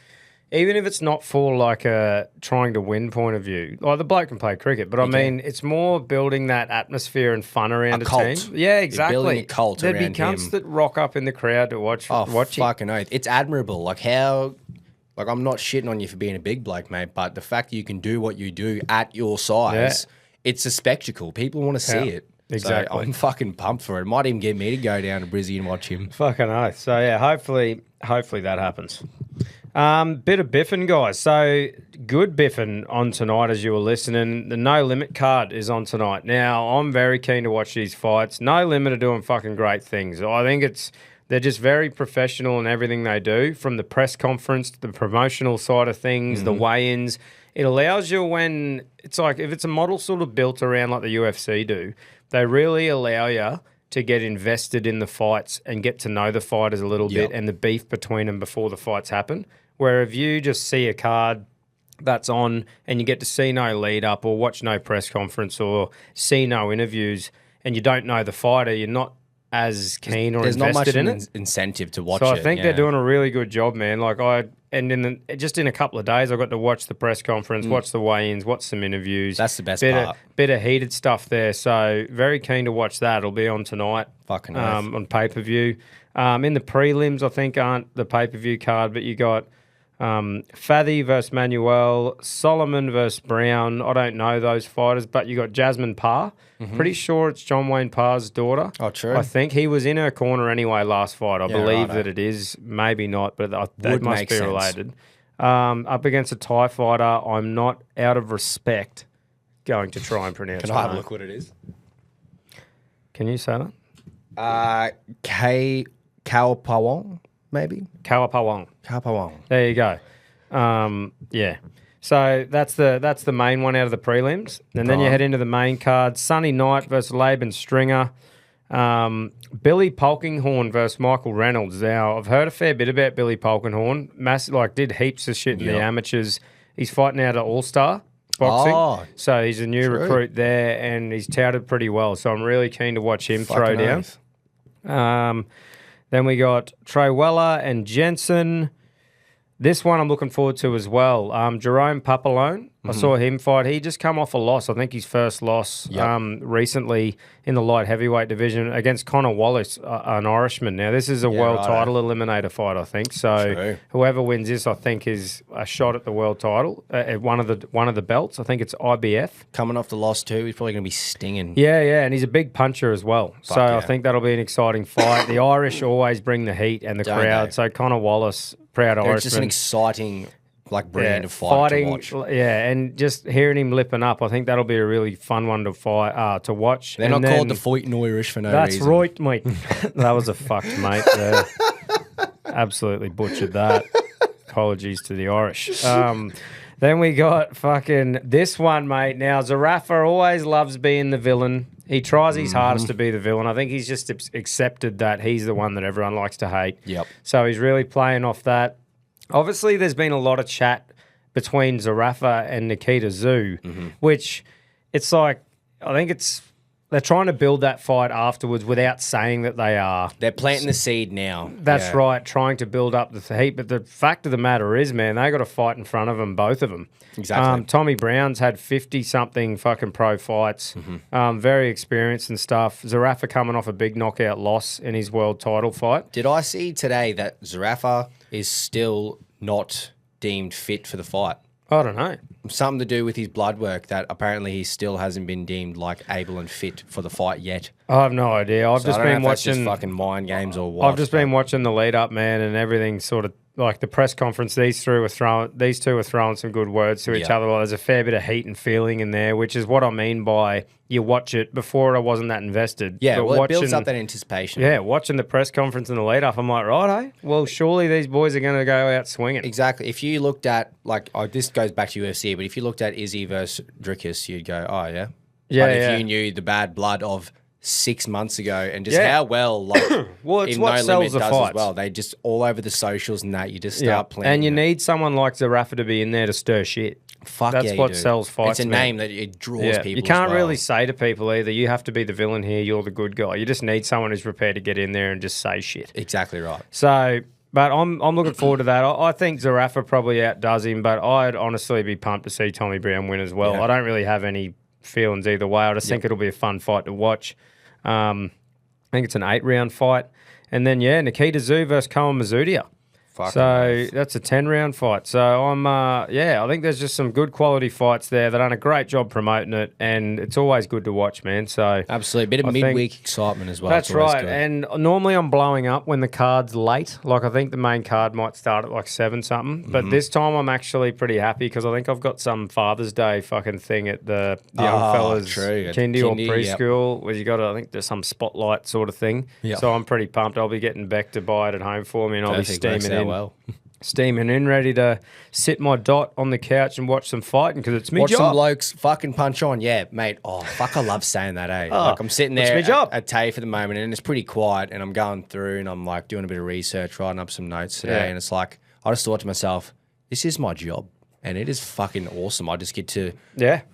Speaker 2: even if it's not for a trying to win point of view. Like the bloke can play cricket, but I mean, it's more building that atmosphere and fun around a
Speaker 1: cult.
Speaker 2: team. Yeah,
Speaker 1: You're
Speaker 2: exactly.
Speaker 1: building a cult
Speaker 2: There'd be
Speaker 1: around
Speaker 2: cunts
Speaker 1: him.
Speaker 2: that rock up in the crowd to watch
Speaker 1: Oh,
Speaker 2: him.
Speaker 1: fucking oath. It's admirable. I'm not shitting on you for being a big bloke, mate, but the fact that you can do what you do at your size, it's a spectacle. People want to see it.
Speaker 2: exactly.
Speaker 1: So I'm fucking pumped for it. It might even get me to go down to Brizzy and watch him.
Speaker 2: Fucking oath. So yeah, hopefully that happens. Bit of biffing, guys. So good biffing on tonight as you were listening. The No Limit card is on tonight. Now, I'm very keen to watch these fights. No Limit are doing fucking great things. I think they're just very professional in everything they do, from the press conference to the promotional side of things, the weigh-ins. It allows you if it's a model sort of built around like the UFC do, they really allow you to get invested in the fights and get to know the fighters a little bit and the beef between them before the fights happen. Where if you just see a card that's on and you get to see no lead up or watch no press conference or see no interviews and you don't know the fighter, you're not as keen or
Speaker 1: There's
Speaker 2: invested
Speaker 1: not
Speaker 2: in
Speaker 1: much
Speaker 2: it.
Speaker 1: incentive to watch
Speaker 2: So
Speaker 1: it.
Speaker 2: I think they're doing a really good job, man. Just in a couple of days, I got to watch the press conference, watch the weigh-ins, watch some interviews.
Speaker 1: That's the best part.
Speaker 2: Bit of heated stuff there. So very keen to watch that. It'll be on tonight.
Speaker 1: Fucking oath.
Speaker 2: On pay-per-view. In the prelims, I think aren't the pay-per-view card, but you got Fathy versus Manuel, Solomon versus Brown. I don't know those fighters, but you got Jasmine Parr. Pretty sure it's John Wayne Parr's daughter.
Speaker 1: Oh, true.
Speaker 2: I think he was in her corner anyway last fight. I believe that it is. Maybe not, but that must be related. Up against a Thai fighter, I'm not out of respect going to try and pronounce.
Speaker 1: Can I have a look what it is?
Speaker 2: Can you say that?
Speaker 1: Kawapawong, maybe?
Speaker 2: Kawapawong.
Speaker 1: Kawapawong.
Speaker 2: There you go. Yeah. So that's the main one out of the prelims. And then you head into the main card. Sunny Knight versus Laban Stringer. Billy Polkinghorn versus Michael Reynolds. Now, I've heard a fair bit about Billy Polkinghorn. Did heaps of shit in the amateurs. He's fighting out at All-Star Boxing.
Speaker 1: Oh,
Speaker 2: so he's a new recruit there, and he's touted pretty well. So I'm really keen to watch him throw down. Then we got Trey Weller and Jensen. This one I'm looking forward to as well. Jerome Papalone. I saw him fight. He just come off a loss. I think his first loss recently in the light heavyweight division against Connor Wallace, an Irishman. Now, this is a world title eliminator fight, I think. So whoever wins this, I think, is a shot at the world title at one of the belts. I think it's IBF.
Speaker 1: Coming off the loss too, he's probably going to be stinging.
Speaker 2: Yeah, and he's a big puncher as well. I think that'll be an exciting fight. The Irish always bring the heat and the crowd. So Connor Wallace, proud Irishman.
Speaker 1: It's just an exciting brand of fight to watch.
Speaker 2: Yeah, and just hearing him lipping up, I think that'll be a really fun one to watch.
Speaker 1: They're not called the Fighting Irish for no reason.
Speaker 2: That's right, mate. That was a fucked mate there. Absolutely butchered that. Apologies to the Irish. Then we got fucking this one, mate. Now, Zarafa always loves being the villain. He tries his hardest to be the villain. I think he's just accepted that he's the one that everyone likes to hate.
Speaker 1: Yep.
Speaker 2: So he's really playing off that. Obviously, there's been a lot of chat between Zarafa and Nikita Zoo, which it's like, I think they're trying to build that fight afterwards without saying that they are.
Speaker 1: They're planting the seed now.
Speaker 2: That's right, trying to build up the heat. But the fact of the matter is, man, they got a fight in front of them, both of them.
Speaker 1: Exactly.
Speaker 2: Tommy Brown's had 50-something fucking pro fights, very experienced and stuff. Zarafa coming off a big knockout loss in his world title fight.
Speaker 1: Did I see today that Zarafa is still not deemed fit for the fight?
Speaker 2: I don't know.
Speaker 1: Something to do with his blood work that apparently he still hasn't been deemed able and fit for the fight yet.
Speaker 2: I have no idea. I've just been watching
Speaker 1: just fucking mind games or what.
Speaker 2: I've just been watching the lead up, man, and everything sort of like the press conference. These two were throwing some good words to each other. There's a fair bit of heat and feeling in there, which is what I mean by you watch it. Before I wasn't that invested.
Speaker 1: Yeah, it builds up that anticipation.
Speaker 2: Yeah, watching the press conference and the lead up, I'm like, right, well, surely these boys are going to go out swinging.
Speaker 1: Exactly. If you looked at this goes back to UFC, but if you looked at Izzy versus Dricus, you'd go, oh yeah.
Speaker 2: Yeah.
Speaker 1: But if you knew the bad blood of 6 months ago and just how well,
Speaker 2: well, it's
Speaker 1: in
Speaker 2: what
Speaker 1: No
Speaker 2: sells
Speaker 1: Limit
Speaker 2: the
Speaker 1: does
Speaker 2: fights.
Speaker 1: as well. They just all over the socials and that you just start playing.
Speaker 2: And you need someone like Zarafa to be in there to stir shit. That's what sells fights.
Speaker 1: It's a name that it draws people.
Speaker 2: You can't really say to people either, you have to be the villain here, you're the good guy. You just need someone who's prepared to get in there and just say shit.
Speaker 1: Exactly right.
Speaker 2: So, but I'm looking forward to that. I think Zarafa probably outdoes him, but I'd honestly be pumped to see Tommy Brown win as well. I don't really have any feelings either way. I just think it'll be a fun fight to watch. I think it's an 8-round fight. And then, Nikita Zoo versus Koa Mazudia. That's a 10-round fight. So I think there's just some good quality fights there. They've done a great job promoting it, and it's always good to watch, man. So
Speaker 1: absolutely, a bit of midweek excitement as well.
Speaker 2: That's right. Good. And normally I'm blowing up when the card's late. Like I think the main card might start at like 7 something, but this time I'm actually pretty happy because I think I've got some Father's Day fucking thing at the young fellas kindy or preschool where you got I think there's some spotlight sort of thing. So I'm pretty pumped. I'll be getting Beck to buy it at home for me, and I'll be steaming in. Steaming in, ready to sit my dot on the couch and watch some fighting because it's me
Speaker 1: Watch
Speaker 2: job.
Speaker 1: some blokes fucking punch on. Yeah, mate. Oh, fuck, I love saying that, eh? Like, I'm sitting there
Speaker 2: me job.
Speaker 1: at TAFE at the moment, and it's pretty quiet, and I'm going through, and I'm, like, doing a bit of research, writing up some notes today, and it's like, I just thought to myself, this is my job. And it is fucking awesome. I just get to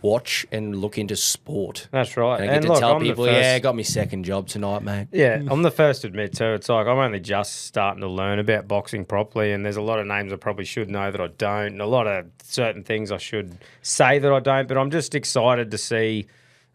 Speaker 1: watch and look into sport.
Speaker 2: That's right.
Speaker 1: And I get to tell people, I got my second job tonight, mate.
Speaker 2: Yeah, I'm the first to admit too. It's like I'm only just starting to learn about boxing properly, and there's a lot of names I probably should know that I don't, and a lot of certain things I should say that I don't. But I'm just excited to see,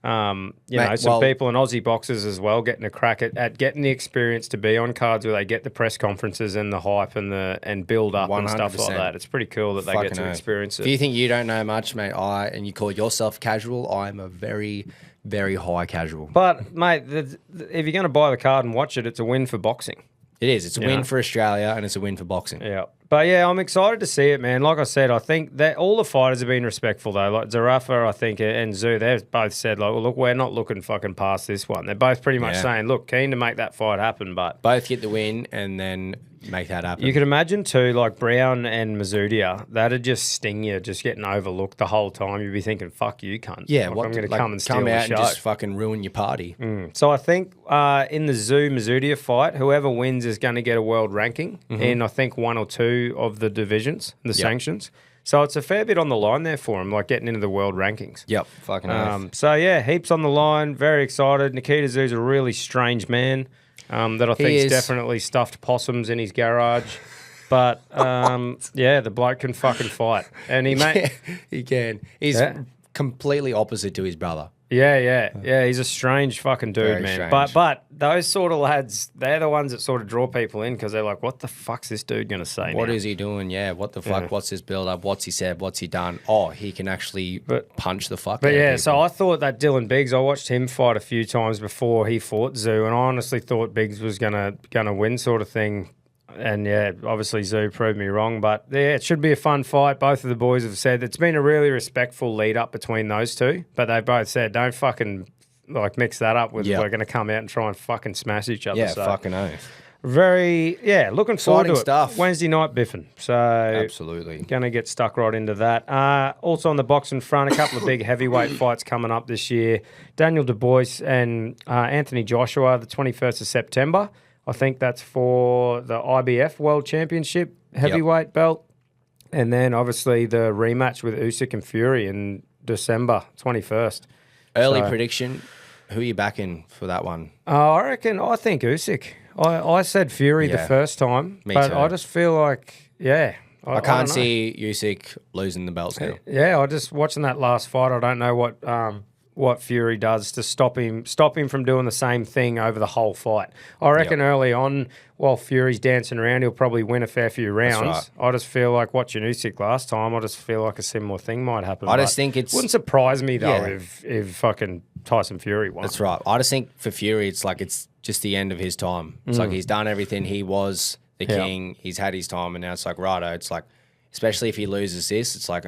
Speaker 2: some people in Aussie boxers as well getting a crack at getting the experience to be on cards where they get the press conferences and the hype and build up 100%. And stuff like that. It's pretty cool that they get to experience it.
Speaker 1: If you think you don't know much, mate, and you call yourself casual, I'm a very, very high casual.
Speaker 2: But, mate, if you're going to buy the card and watch it, it's a win for boxing.
Speaker 1: It is. It's a win for Australia, and it's a win for boxing.
Speaker 2: Yeah. But, yeah, I'm excited to see it, man. Like I said, I think that all the fighters have been respectful, though. Like Zarafa, I think, and Zoo, they've both said, like, well, look, we're not looking fucking past this one. They're both pretty much saying, look, keen to make that fight happen, but...
Speaker 1: Both get the win and then make that happen.
Speaker 2: You could imagine, too, like Brown and Mazzudia, that'd just sting you, just getting overlooked the whole time. You'd be thinking, fuck you, cunt.
Speaker 1: Yeah,
Speaker 2: like, I'm going to come and steal
Speaker 1: come out
Speaker 2: the show.
Speaker 1: And just fucking ruin your party.
Speaker 2: So I think in the Mazzudia fight, whoever wins is going to get a world ranking in, I think, 1 or 2 of the divisions, the sanctions. So it's a fair bit on the line there for him, like getting into the world rankings.
Speaker 1: Yep, fucking
Speaker 2: So, yeah, heaps on the line. Very excited. Nikita Zoo's a really strange man that I think's definitely stuffed possums in his garage. But, the bloke can fucking fight. And
Speaker 1: he can. He's completely opposite to his brother.
Speaker 2: Yeah. He's a strange fucking dude,
Speaker 1: Very
Speaker 2: man.
Speaker 1: strange.
Speaker 2: But those sort of lads, they're the ones that sort of draw people in because they're like, what the fuck's this dude going to say
Speaker 1: What
Speaker 2: now?
Speaker 1: is he doing? Yeah, what the fuck? What's his build-up? What's he said? What's he done? Oh, he can actually punch the fuck out of people.
Speaker 2: So I thought that Dylan Biggs, I watched him fight a few times before he fought Zoo, and I honestly thought Biggs was gonna win sort of thing. And, obviously Zoo proved me wrong. But, it should be a fun fight. Both of the boys have said it's been a really respectful lead-up between those two. But they both said, don't fucking, mix that up with we're going to come out and try and fucking smash each other.
Speaker 1: Yeah,
Speaker 2: so
Speaker 1: fucking oath.
Speaker 2: Very, looking forward to it.
Speaker 1: Stuff.
Speaker 2: Wednesday night biffing. So,
Speaker 1: absolutely.
Speaker 2: Going to get stuck right into that. Also on the boxing front, a couple of big heavyweight fights coming up this year. Daniel Dubois and Anthony Joshua, the 21st of September. I think that's for the IBF World Championship heavyweight belt. And then, obviously, the rematch with Usyk and Fury in December 21st.
Speaker 1: Early prediction, who are you backing for that one?
Speaker 2: I think Usyk. I said Fury the first time, but
Speaker 1: too.
Speaker 2: I just feel like,
Speaker 1: I can't see Usyk losing the belts now.
Speaker 2: Yeah, I just watching that last fight. I don't know what Fury does to stop him from doing the same thing over the whole fight. I reckon early on, while Fury's dancing around, he'll probably win a fair few rounds. Right. I just feel like watching Usyk last time, I just feel like a similar thing might happen.
Speaker 1: I just think
Speaker 2: wouldn't surprise me though if fucking Tyson Fury won.
Speaker 1: That's right. I just think for Fury, it's like it's just the end of his time. It's like he's done everything. He was the king. He's had his time, and now it's like righto. It's like, especially if he loses this, it's like,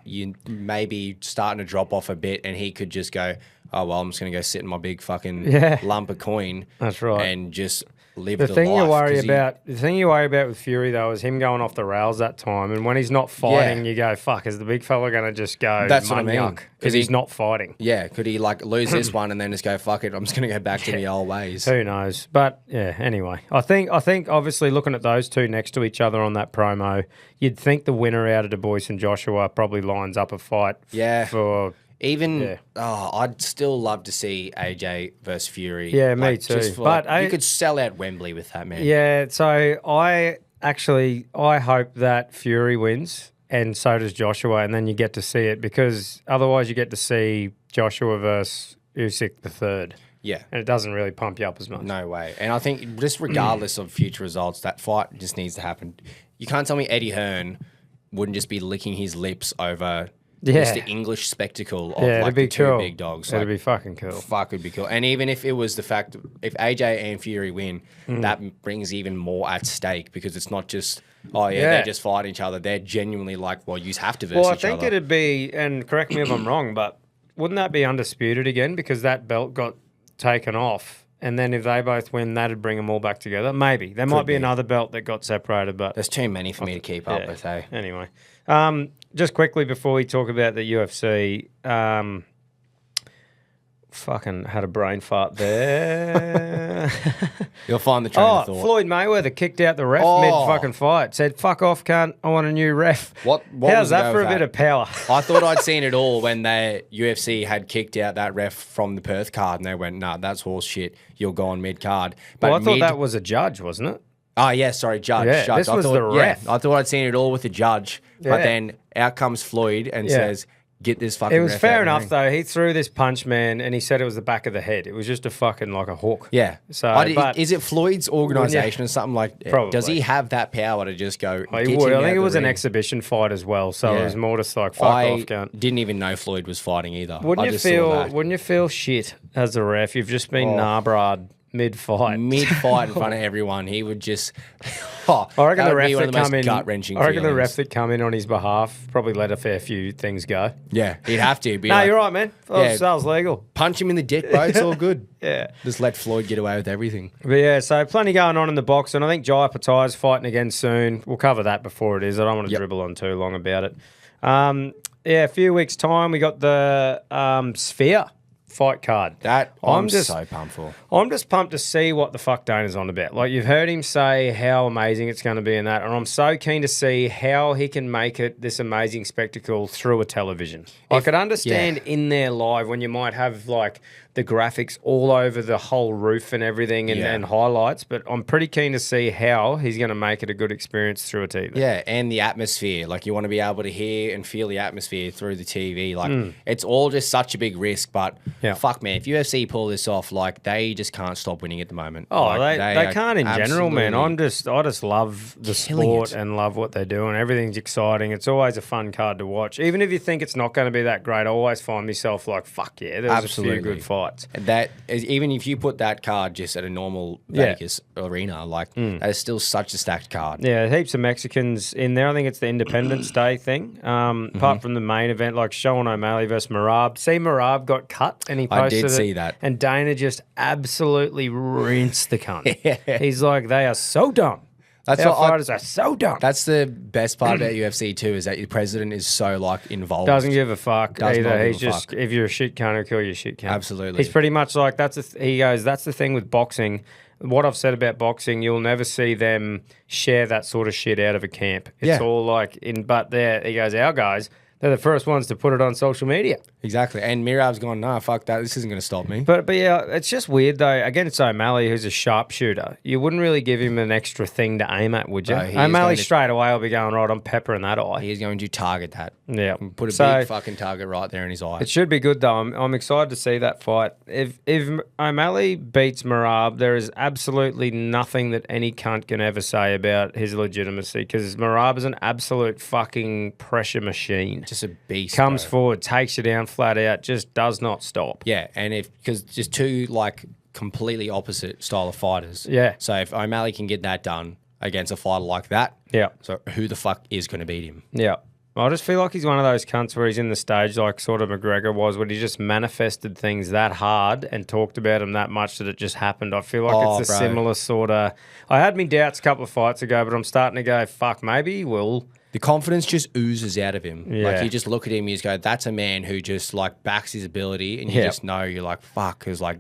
Speaker 1: you may be starting to drop off a bit, and he could just go, oh, well, I'm just going to go sit in my big fucking lump of coin.
Speaker 2: That's right.
Speaker 1: And just live
Speaker 2: the
Speaker 1: the
Speaker 2: thing
Speaker 1: life.
Speaker 2: The thing you worry about with Fury, though, is him going off the rails that time. And when he's not fighting, you go, fuck, is the big fella going to just go
Speaker 1: That's what I mean.
Speaker 2: Because he's not fighting.
Speaker 1: Yeah, could he lose this one and then just go, fuck it, I'm just going to go back to the old ways.
Speaker 2: Who knows? But, anyway. I think obviously looking at those two next to each other on that promo, you'd think the winner out of Du Bois and Joshua probably lines up a fight for...
Speaker 1: I'd still love to see AJ versus Fury.
Speaker 2: Yeah, me too.
Speaker 1: But you could sell out Wembley with that, man.
Speaker 2: Yeah, so I hope that Fury wins and so does Joshua, and then you get to see it, because otherwise you get to see Joshua versus Usyk the third.
Speaker 1: Yeah.
Speaker 2: And it doesn't really pump you up as much.
Speaker 1: No way. And I think just regardless of future results, that fight just needs to happen. You can't tell me Eddie Hearn wouldn't just be licking his lips over... just the English spectacle of the two big dogs.
Speaker 2: It'd be fucking cool.
Speaker 1: Fuck, would be cool. And even if it was the fact, if AJ and Fury win, that brings even more at stake, because it's not just, they're just fighting each other. They're genuinely like, well, you have to verse each other.
Speaker 2: Well, I think it'd be, and correct me if I'm wrong, but wouldn't that be undisputed again? Because that belt got taken off And then if they both win, that'd bring them all back together. Maybe. There might be another belt that got separated, but...
Speaker 1: There's too many for me to keep up with, hey?
Speaker 2: Anyway. Just quickly before we talk about the UFC... fucking had a brain fart there.
Speaker 1: You'll find the train of thought.
Speaker 2: Floyd Mayweather kicked out the ref mid-fucking fight. Said, fuck off, cunt. I want a new ref.
Speaker 1: What
Speaker 2: How's that for a bit of power?
Speaker 1: I thought I'd seen it all when the UFC had kicked out that ref from the Perth card, and they went, nah, that's horse shit. You're gone mid-card. But
Speaker 2: I thought that was a judge, wasn't it?
Speaker 1: Oh, yeah, sorry, judge.
Speaker 2: Yeah,
Speaker 1: judge.
Speaker 2: this was the ref.
Speaker 1: Yeah, I thought I'd seen it all with the judge.
Speaker 2: Yeah.
Speaker 1: But then out comes Floyd and says... Get this fucking.
Speaker 2: It was
Speaker 1: ref
Speaker 2: fair
Speaker 1: out
Speaker 2: enough
Speaker 1: of the ring.
Speaker 2: though. He threw this punch, man, and he said it was the back of the head. It was just a fucking like a hook.
Speaker 1: Yeah.
Speaker 2: So, but
Speaker 1: is it Floyd's organisation or something like?
Speaker 2: Probably.
Speaker 1: Does he have that power to just go?
Speaker 2: I think it was an exhibition fight as well, so it was more just like fuck off, cunt.
Speaker 1: Didn't even know Floyd was fighting either.
Speaker 2: Wouldn't you feel shit as a ref? You've just been Narbrad mid-fight.
Speaker 1: Mid-fight in front of everyone, he would just.
Speaker 2: I reckon the ref that come in.
Speaker 1: Gut-wrenching
Speaker 2: I reckon the
Speaker 1: feelings.
Speaker 2: ref that come in on his behalf probably let a fair few things go.
Speaker 1: Yeah, he'd have to.
Speaker 2: No, you're right, man. Sales legal.
Speaker 1: Punch him in the dick, bro. It's all good.
Speaker 2: Yeah.
Speaker 1: Just let Floyd get away with everything.
Speaker 2: But yeah, so plenty going on in the box, and I think Jai Patai's fighting again soon. We'll cover that before it is. I don't want to dribble on too long about it. A few weeks' time, we got the Sphere fight card.
Speaker 1: That I'm just so pumped for.
Speaker 2: I'm just pumped to see what the fuck Dana's on about. Like, you've heard him say how amazing it's going to be in that, and I'm so keen to see how he can make it this amazing spectacle through a television. I could understand in there live when you might have like the graphics all over the whole roof and everything and highlights, but I'm pretty keen to see how he's going to make it a good experience through a TV.
Speaker 1: Yeah, and the atmosphere. Like, you want to be able to hear and feel the atmosphere through the TV. Like, it's all just such a big risk, but fuck, man, if UFC pull this off, like, they just can't stop winning at the moment.
Speaker 2: Oh,
Speaker 1: like,
Speaker 2: they can't in general, man. I just love the sport and love what they're doing. Everything's exciting. It's always a fun card to watch. Even if you think it's not going to be that great, I always find myself like, fuck yeah, there's a few good fights.
Speaker 1: That is, even if you put that card just at a normal Vegas arena, like that is still such a stacked card.
Speaker 2: Yeah, heaps of Mexicans in there. I think it's the Independence Day thing. Apart from the main event, like Sean O'Malley versus Marab. See, Marab got cut and he posted
Speaker 1: I did see that.
Speaker 2: And Dana just absolutely rinsed the cunt. He's like, they are so dumb. Our fighters are so dumb.
Speaker 1: That's the best part about UFC too, is that your president is so like involved.
Speaker 2: Doesn't give a fuck either. He's
Speaker 1: just
Speaker 2: if you're a shit cunt, he'll kill you, shit cunt.
Speaker 1: Absolutely.
Speaker 2: He's pretty much like he goes. That's the thing with boxing. What I've said about boxing, you'll never see them share that sort of shit out of a camp. It's all like but there he goes. Our guys, they're the first ones to put it on social media.
Speaker 1: Exactly. And Mirab's gone, nah, fuck that. This isn't going to stop me.
Speaker 2: But yeah, it's just weird though. Against O'Malley, who's a sharpshooter, you wouldn't really give him an extra thing to aim at, would you? O'Malley straight away will be going, right, I'm peppering that eye.
Speaker 1: He's going to target that.
Speaker 2: Yeah.
Speaker 1: Put a big fucking target right there in his eye.
Speaker 2: It should be good though. I'm excited to see that fight. If O'Malley beats Marab, there is absolutely nothing that any cunt can ever say about his legitimacy, because Marab is an absolute fucking pressure machine.
Speaker 1: Just a beast.
Speaker 2: Comes forward, takes you down flat out, just does not stop.
Speaker 1: Yeah, and because just two like completely opposite style of fighters.
Speaker 2: Yeah.
Speaker 1: So if O'Malley can get that done against a fighter like that, so who the fuck is going to beat him?
Speaker 2: Yeah. I just feel like he's one of those cunts where he's in the stage like sort of McGregor was, where he just manifested things that hard and talked about them that much that it just happened. I feel like it's a similar sort of... I had me doubts a couple of fights ago, but I'm starting to go, fuck, maybe he will.
Speaker 1: The confidence just oozes out of him.
Speaker 2: Yeah.
Speaker 1: Like, you just look at him, you just go, that's a man who just like backs his ability, and you just know, you're like, fuck, because like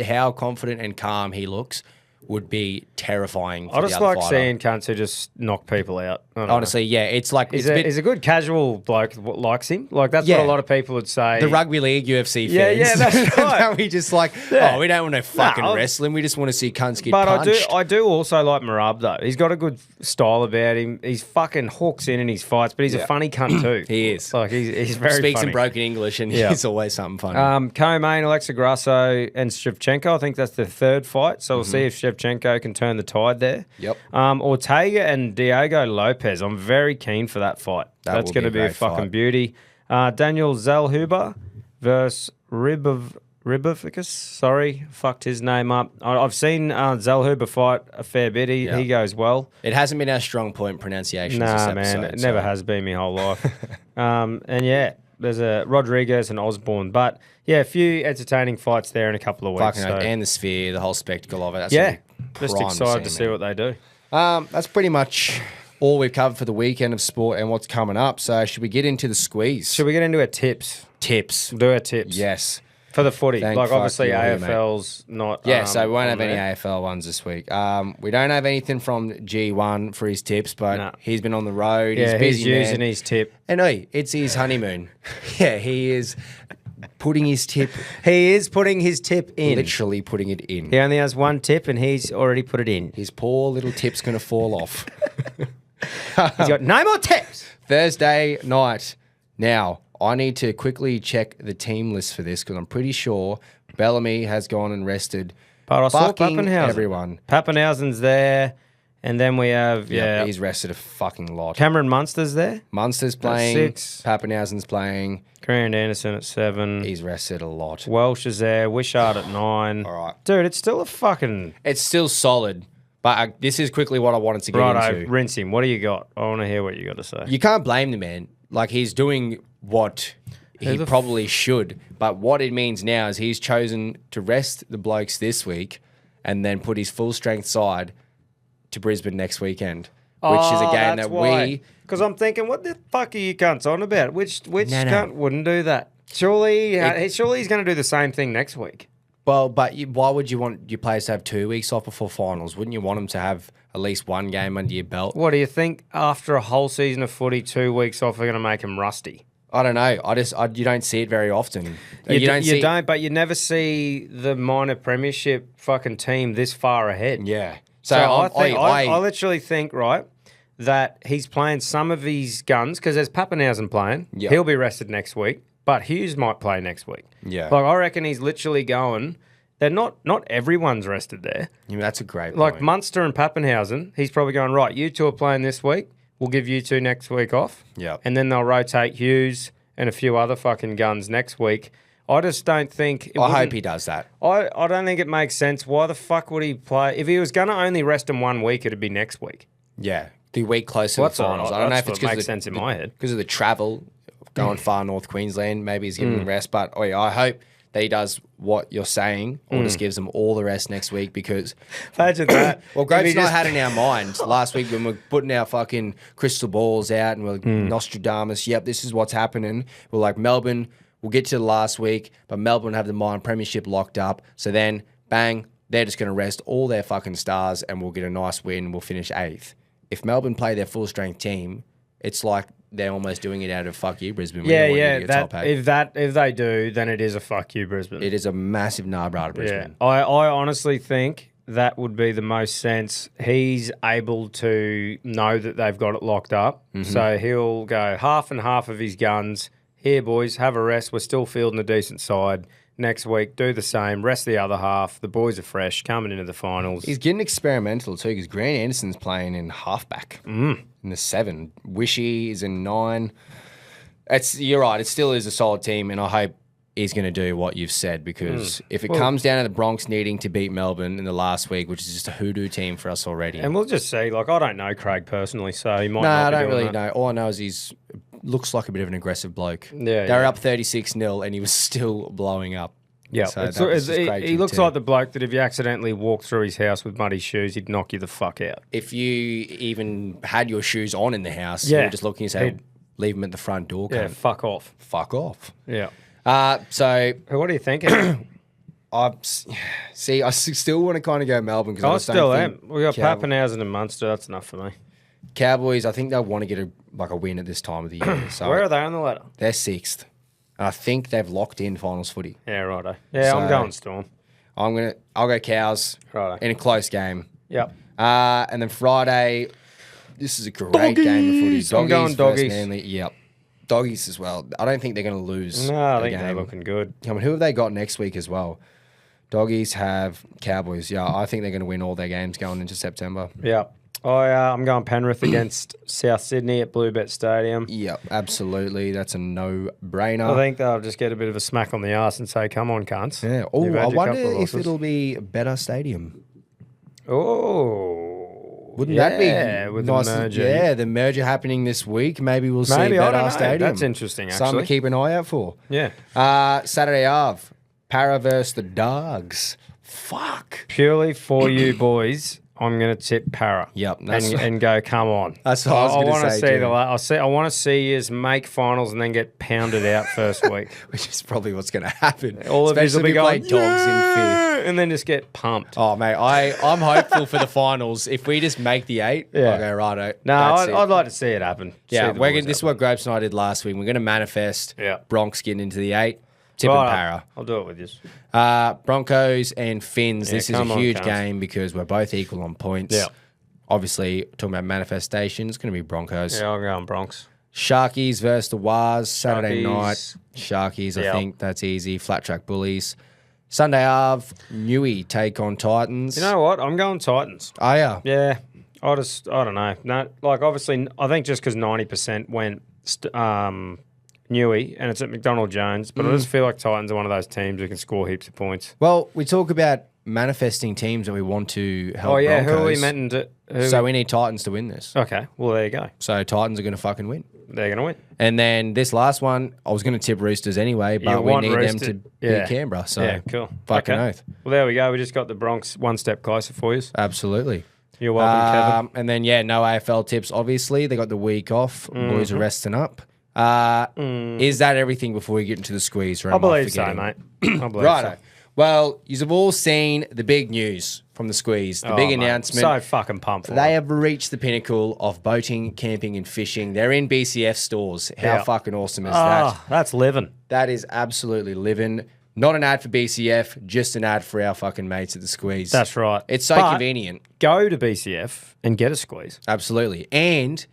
Speaker 1: how confident and calm he looks would be terrifying for
Speaker 2: I
Speaker 1: the
Speaker 2: just
Speaker 1: other
Speaker 2: like
Speaker 1: fighter.
Speaker 2: seeing cunts who just knock people out.
Speaker 1: Honestly, yeah, it's like
Speaker 2: he's a good casual bloke that likes him. Like, that's what a lot of people would say.
Speaker 1: The rugby league UFC fans.
Speaker 2: Yeah, that's right.
Speaker 1: We just like, oh, we don't want to fucking wrestle him. We just want to see cunts get punched.
Speaker 2: But I do also like Marab though. He's got a good style about him. He's fucking hooks in his fights, but he's a funny cunt too.
Speaker 1: He is.
Speaker 2: Like, he's very
Speaker 1: Speaks
Speaker 2: funny.
Speaker 1: in broken English, and he's always something funny.
Speaker 2: Co-main, Alexa Grasso and Shevchenko. I think that's the third fight. So we'll see if Shevchenko can turn the tide there.
Speaker 1: Yep.
Speaker 2: Ortega and Diego Lopez. I'm very keen for that fight. That's going to be a fucking beauty. Daniel Zellhuber versus Riboficus. Sorry, fucked his name up. I've seen Zellhuber fight a fair bit. He goes well.
Speaker 1: It hasn't been our strong point pronunciation.
Speaker 2: Nah, man, it never has been my whole life. And yeah, there's a Rodriguez and Osborne. But, yeah, a few entertaining fights there in a couple of weeks.
Speaker 1: Fucking and the Sphere, the whole spectacle of it. That's
Speaker 2: yeah,
Speaker 1: gonna be
Speaker 2: just
Speaker 1: prime
Speaker 2: excited to see what they do.
Speaker 1: That's pretty much all we've covered for the weekend of sport and what's coming up. So should we get into the squeeze?
Speaker 2: Should we get into our tips?
Speaker 1: Tips.
Speaker 2: Do our tips.
Speaker 1: Yes.
Speaker 2: For the footy.
Speaker 1: Thank
Speaker 2: like,
Speaker 1: fuck
Speaker 2: obviously,
Speaker 1: you, mate.
Speaker 2: AFL's not.
Speaker 1: Yeah, so we won't have
Speaker 2: on
Speaker 1: any
Speaker 2: there.
Speaker 1: AFL ones this week. We don't have anything from G1 for his tips, but
Speaker 2: No.
Speaker 1: he's been on the road.
Speaker 2: Yeah,
Speaker 1: he's busy,
Speaker 2: he's using
Speaker 1: man.
Speaker 2: his tip.
Speaker 1: And hey, it's his honeymoon. Yeah, he is putting his tip,
Speaker 2: He is putting his tip in.
Speaker 1: literally putting it in.
Speaker 2: He only has one tip, and he's already put it in.
Speaker 1: His poor little tip's going to fall off.
Speaker 2: He's got no more tips.
Speaker 1: Thursday night. Now, I need to quickly check the team list for this because I'm pretty sure Bellamy has gone and rested
Speaker 2: But I saw
Speaker 1: fucking
Speaker 2: Pappenhausen.
Speaker 1: everyone.
Speaker 2: Pappenhausen's there, and then we have
Speaker 1: He's rested a fucking lot.
Speaker 2: Cameron Munster's there.
Speaker 1: Munster's playing.
Speaker 2: 6.
Speaker 1: Pappenhausen's playing.
Speaker 2: Grant Anderson at 7.
Speaker 1: He's rested a lot.
Speaker 2: Welsh is there. Wishart at 9.
Speaker 1: All right.
Speaker 2: Dude, it's still a fucking
Speaker 1: It's still solid, but this is quickly what I wanted to get
Speaker 2: righto.
Speaker 1: into.
Speaker 2: Rinse him. What do you got? I want to hear what you got to say.
Speaker 1: You can't blame the man. Like, he's doing what he probably should. But what it means now is he's chosen to rest the blokes this week and then put his full strength side to Brisbane next weekend, which is a game that we.
Speaker 2: Because I'm thinking, what the fuck are you cunts on about? Which
Speaker 1: No.
Speaker 2: cunt wouldn't do that? Surely he's going to do the same thing next week.
Speaker 1: Well, but why would you want your players to have 2 weeks off before finals? Wouldn't you want them to have at least one game under your belt?
Speaker 2: What do you think? After a whole season of footy, 2 weeks off are going to make him rusty?
Speaker 1: I don't know. You don't see it very often.
Speaker 2: You
Speaker 1: see.
Speaker 2: don't, but you never see the minor premiership fucking team this far ahead.
Speaker 1: Yeah.
Speaker 2: So I literally think, right, that he's playing some of his guns because there's Pappenhausen playing.
Speaker 1: Yep.
Speaker 2: He'll be rested next week, but Hughes might play next week.
Speaker 1: Yeah.
Speaker 2: Like, I reckon he's literally going. They're not everyone's rested there.
Speaker 1: Yeah, that's a great point.
Speaker 2: Like Munster and Pappenhausen, he's probably going, right, you two are playing this week. We'll give you two next week off.
Speaker 1: Yep.
Speaker 2: And then they'll rotate Hughes and a few other fucking guns next week. I just don't think...
Speaker 1: I hope he does that.
Speaker 2: I don't think it makes sense. Why the fuck would he play? If he was going to only rest him 1 week, it'd be next week.
Speaker 1: Yeah. The week closer to the finals. I don't know if it's
Speaker 2: makes sense in my head.
Speaker 1: because of the travel, going far north Queensland. Maybe he's giving them rest. But I hope that he does what you're saying or just gives them all the rest next week because...
Speaker 2: Imagine that.
Speaker 1: Well, Grapes and I had in our minds last week when we're putting our fucking crystal balls out and we're Nostradamus, yep, this is what's happening. We're like, Melbourne, we'll get to the last week, but Melbourne have the Mine Premiership locked up. So then, bang, they're just going to rest all their fucking stars and we'll get a nice win. We'll finish 8th. If Melbourne play their full-strength team, it's like they're almost doing it out of fuck you, Brisbane. We don't want you to get top eight.
Speaker 2: If they do, then it is a fuck you, Brisbane.
Speaker 1: It is a massive nah-brah to Brisbane.
Speaker 2: Yeah. I honestly think that would be the most sense. He's able to know that they've got it locked up. So he'll go half and half of his guns. Here, boys, have a rest. We're still fielding a decent side. Next week, do the same. Rest the other half. The boys are fresh, coming into the finals.
Speaker 1: He's getting experimental too because Grant Anderson's playing in halfback in the 7. Wishy is in 9. You're right. It still is a solid team, and I hope he's going to do what you've said because if it comes down to the Bronx needing to beat Melbourne in the last week, which is just a hoodoo team for us already.
Speaker 2: And we'll just see. Like, I don't know Craig personally, so he might
Speaker 1: No,
Speaker 2: not
Speaker 1: I
Speaker 2: be
Speaker 1: don't
Speaker 2: doing
Speaker 1: really
Speaker 2: that.
Speaker 1: know. All I know is he's looks like a bit of an aggressive bloke.
Speaker 2: Yeah,
Speaker 1: they were up 36-0 and he was still blowing up.
Speaker 2: Yeah,
Speaker 1: So that was just great
Speaker 2: he looks
Speaker 1: too.
Speaker 2: like the bloke that if you accidentally walked through his house with muddy shoes, he'd knock you the fuck out.
Speaker 1: If you even had your shoes on in the house,
Speaker 2: Yeah.
Speaker 1: you were just looking and say, leave them at the front door.
Speaker 2: Yeah,
Speaker 1: cunt.
Speaker 2: fuck off.
Speaker 1: Fuck off.
Speaker 2: Yeah.
Speaker 1: So
Speaker 2: What are you thinking?
Speaker 1: I still want to kind of go Melbourne because
Speaker 2: I
Speaker 1: just
Speaker 2: still
Speaker 1: don't
Speaker 2: am.
Speaker 1: think
Speaker 2: We got
Speaker 1: Cow-
Speaker 2: Pappenhausen and Munster. That's enough for me.
Speaker 1: Cowboys. I think they'll want to get a win at this time of the year. So
Speaker 2: Where are they on the ladder?
Speaker 1: they're 6th. And I think they've locked in finals footy.
Speaker 2: Yeah, righto. Yeah, I'm
Speaker 1: So-
Speaker 2: going Storm.
Speaker 1: I'll go Cows
Speaker 2: Righto.
Speaker 1: in a close game.
Speaker 2: Yep.
Speaker 1: And then Friday, this is a great game of footy.
Speaker 2: Doggies! I'm going
Speaker 1: versus
Speaker 2: Doggies.
Speaker 1: Manly. Yep. Doggies as well. I don't think they're going to lose.
Speaker 2: No, I
Speaker 1: the
Speaker 2: think they're
Speaker 1: game.
Speaker 2: looking good.
Speaker 1: I mean, who have they got next week as well? Doggies have Cowboys. Yeah, I think they're going to win all their games going into September.
Speaker 2: Yep. I'm going Penrith against South Sydney at Bluebet Stadium.
Speaker 1: Yep, absolutely. That's a no-brainer.
Speaker 2: I think they'll just get a bit of a smack on the arse and say, come on, cunts.
Speaker 1: Yeah. Oh,
Speaker 2: You've had
Speaker 1: I
Speaker 2: your
Speaker 1: wonder
Speaker 2: couple of
Speaker 1: if
Speaker 2: losses.
Speaker 1: it'll be Betr Stadium.
Speaker 2: Oh,
Speaker 1: Wouldn't that be
Speaker 2: with
Speaker 1: nice?
Speaker 2: the merger?
Speaker 1: Yeah, the merger happening this week. Maybe we'll see
Speaker 2: I don't
Speaker 1: Betr
Speaker 2: know.
Speaker 1: Stadium.
Speaker 2: That's interesting,
Speaker 1: Something
Speaker 2: actually.
Speaker 1: to keep an eye out for.
Speaker 2: Yeah.
Speaker 1: Saturday Ave, Para versus the Dogs. Fuck.
Speaker 2: Purely for you boys, I'm going to tip Para.
Speaker 1: Yep.
Speaker 2: And go, come on.
Speaker 1: That's what I was going to say,
Speaker 2: I want to see you make finals and then get pounded out first week.
Speaker 1: Which is probably what's going to happen.
Speaker 2: All of you will be going,
Speaker 1: dogs in fear.
Speaker 2: And then just get pumped.
Speaker 1: Oh, mate, I'm hopeful for the finals. If we just make the 8, I'll go, righto.
Speaker 2: No, I'd like to see it happen.
Speaker 1: Yeah, this is what Grapes and I did last week. We're going to manifest Bronx getting into the 8. Tip and Para.
Speaker 2: I'll do it with you.
Speaker 1: Broncos and Finns. This is a huge game because we're both equal on points.
Speaker 2: Yeah.
Speaker 1: Obviously, talking about manifestation, it's going to be Broncos.
Speaker 2: Yeah, I'll go on Bronx.
Speaker 1: Sharkies versus the Wars, Saturday night. Sharkies,
Speaker 2: Yep.
Speaker 1: I think that's easy. Flat track bullies. Sunday Ave, Newey take on Titans.
Speaker 2: You know what? I'm going Titans.
Speaker 1: Oh, yeah.
Speaker 2: Yeah. I don't know. No, like, obviously, I think just because 90% went Newey, and it's at McDonald Jones, but I just feel like Titans are one of those teams who can score heaps of points.
Speaker 1: Well, we talk about manifesting teams that we want to help.
Speaker 2: Oh, yeah.
Speaker 1: Broncos.
Speaker 2: Who are we meant to?
Speaker 1: So we need Titans to win this.
Speaker 2: Okay. Well, there you go.
Speaker 1: So Titans are going to fucking win.
Speaker 2: They're going to win.
Speaker 1: And then this last one, I was going to tip Roosters anyway, but we need them to beat Canberra. So
Speaker 2: yeah, cool.
Speaker 1: Fucking oath.
Speaker 2: Well, there we go. We just got the Bronx one step closer for you.
Speaker 1: Absolutely.
Speaker 2: You're welcome, Kevin.
Speaker 1: And then, no AFL tips, obviously. They got the week off. Boys are resting up. Is that everything before we get into the squeeze? Or
Speaker 2: I believe so, mate. I believe
Speaker 1: Righto.
Speaker 2: so.
Speaker 1: Well, you've all seen the big news from the squeeze, the big announcement.
Speaker 2: So fucking pumped for
Speaker 1: They
Speaker 2: it.
Speaker 1: have reached the pinnacle of boating, camping, and fishing. They're in BCF stores. How fucking awesome is that?
Speaker 2: That's living.
Speaker 1: That is absolutely living. Not an ad for BCF, just an ad for our fucking mates at the squeeze.
Speaker 2: That's right.
Speaker 1: It's so
Speaker 2: But
Speaker 1: convenient.
Speaker 2: Go to BCF and get a squeeze.
Speaker 1: Absolutely. And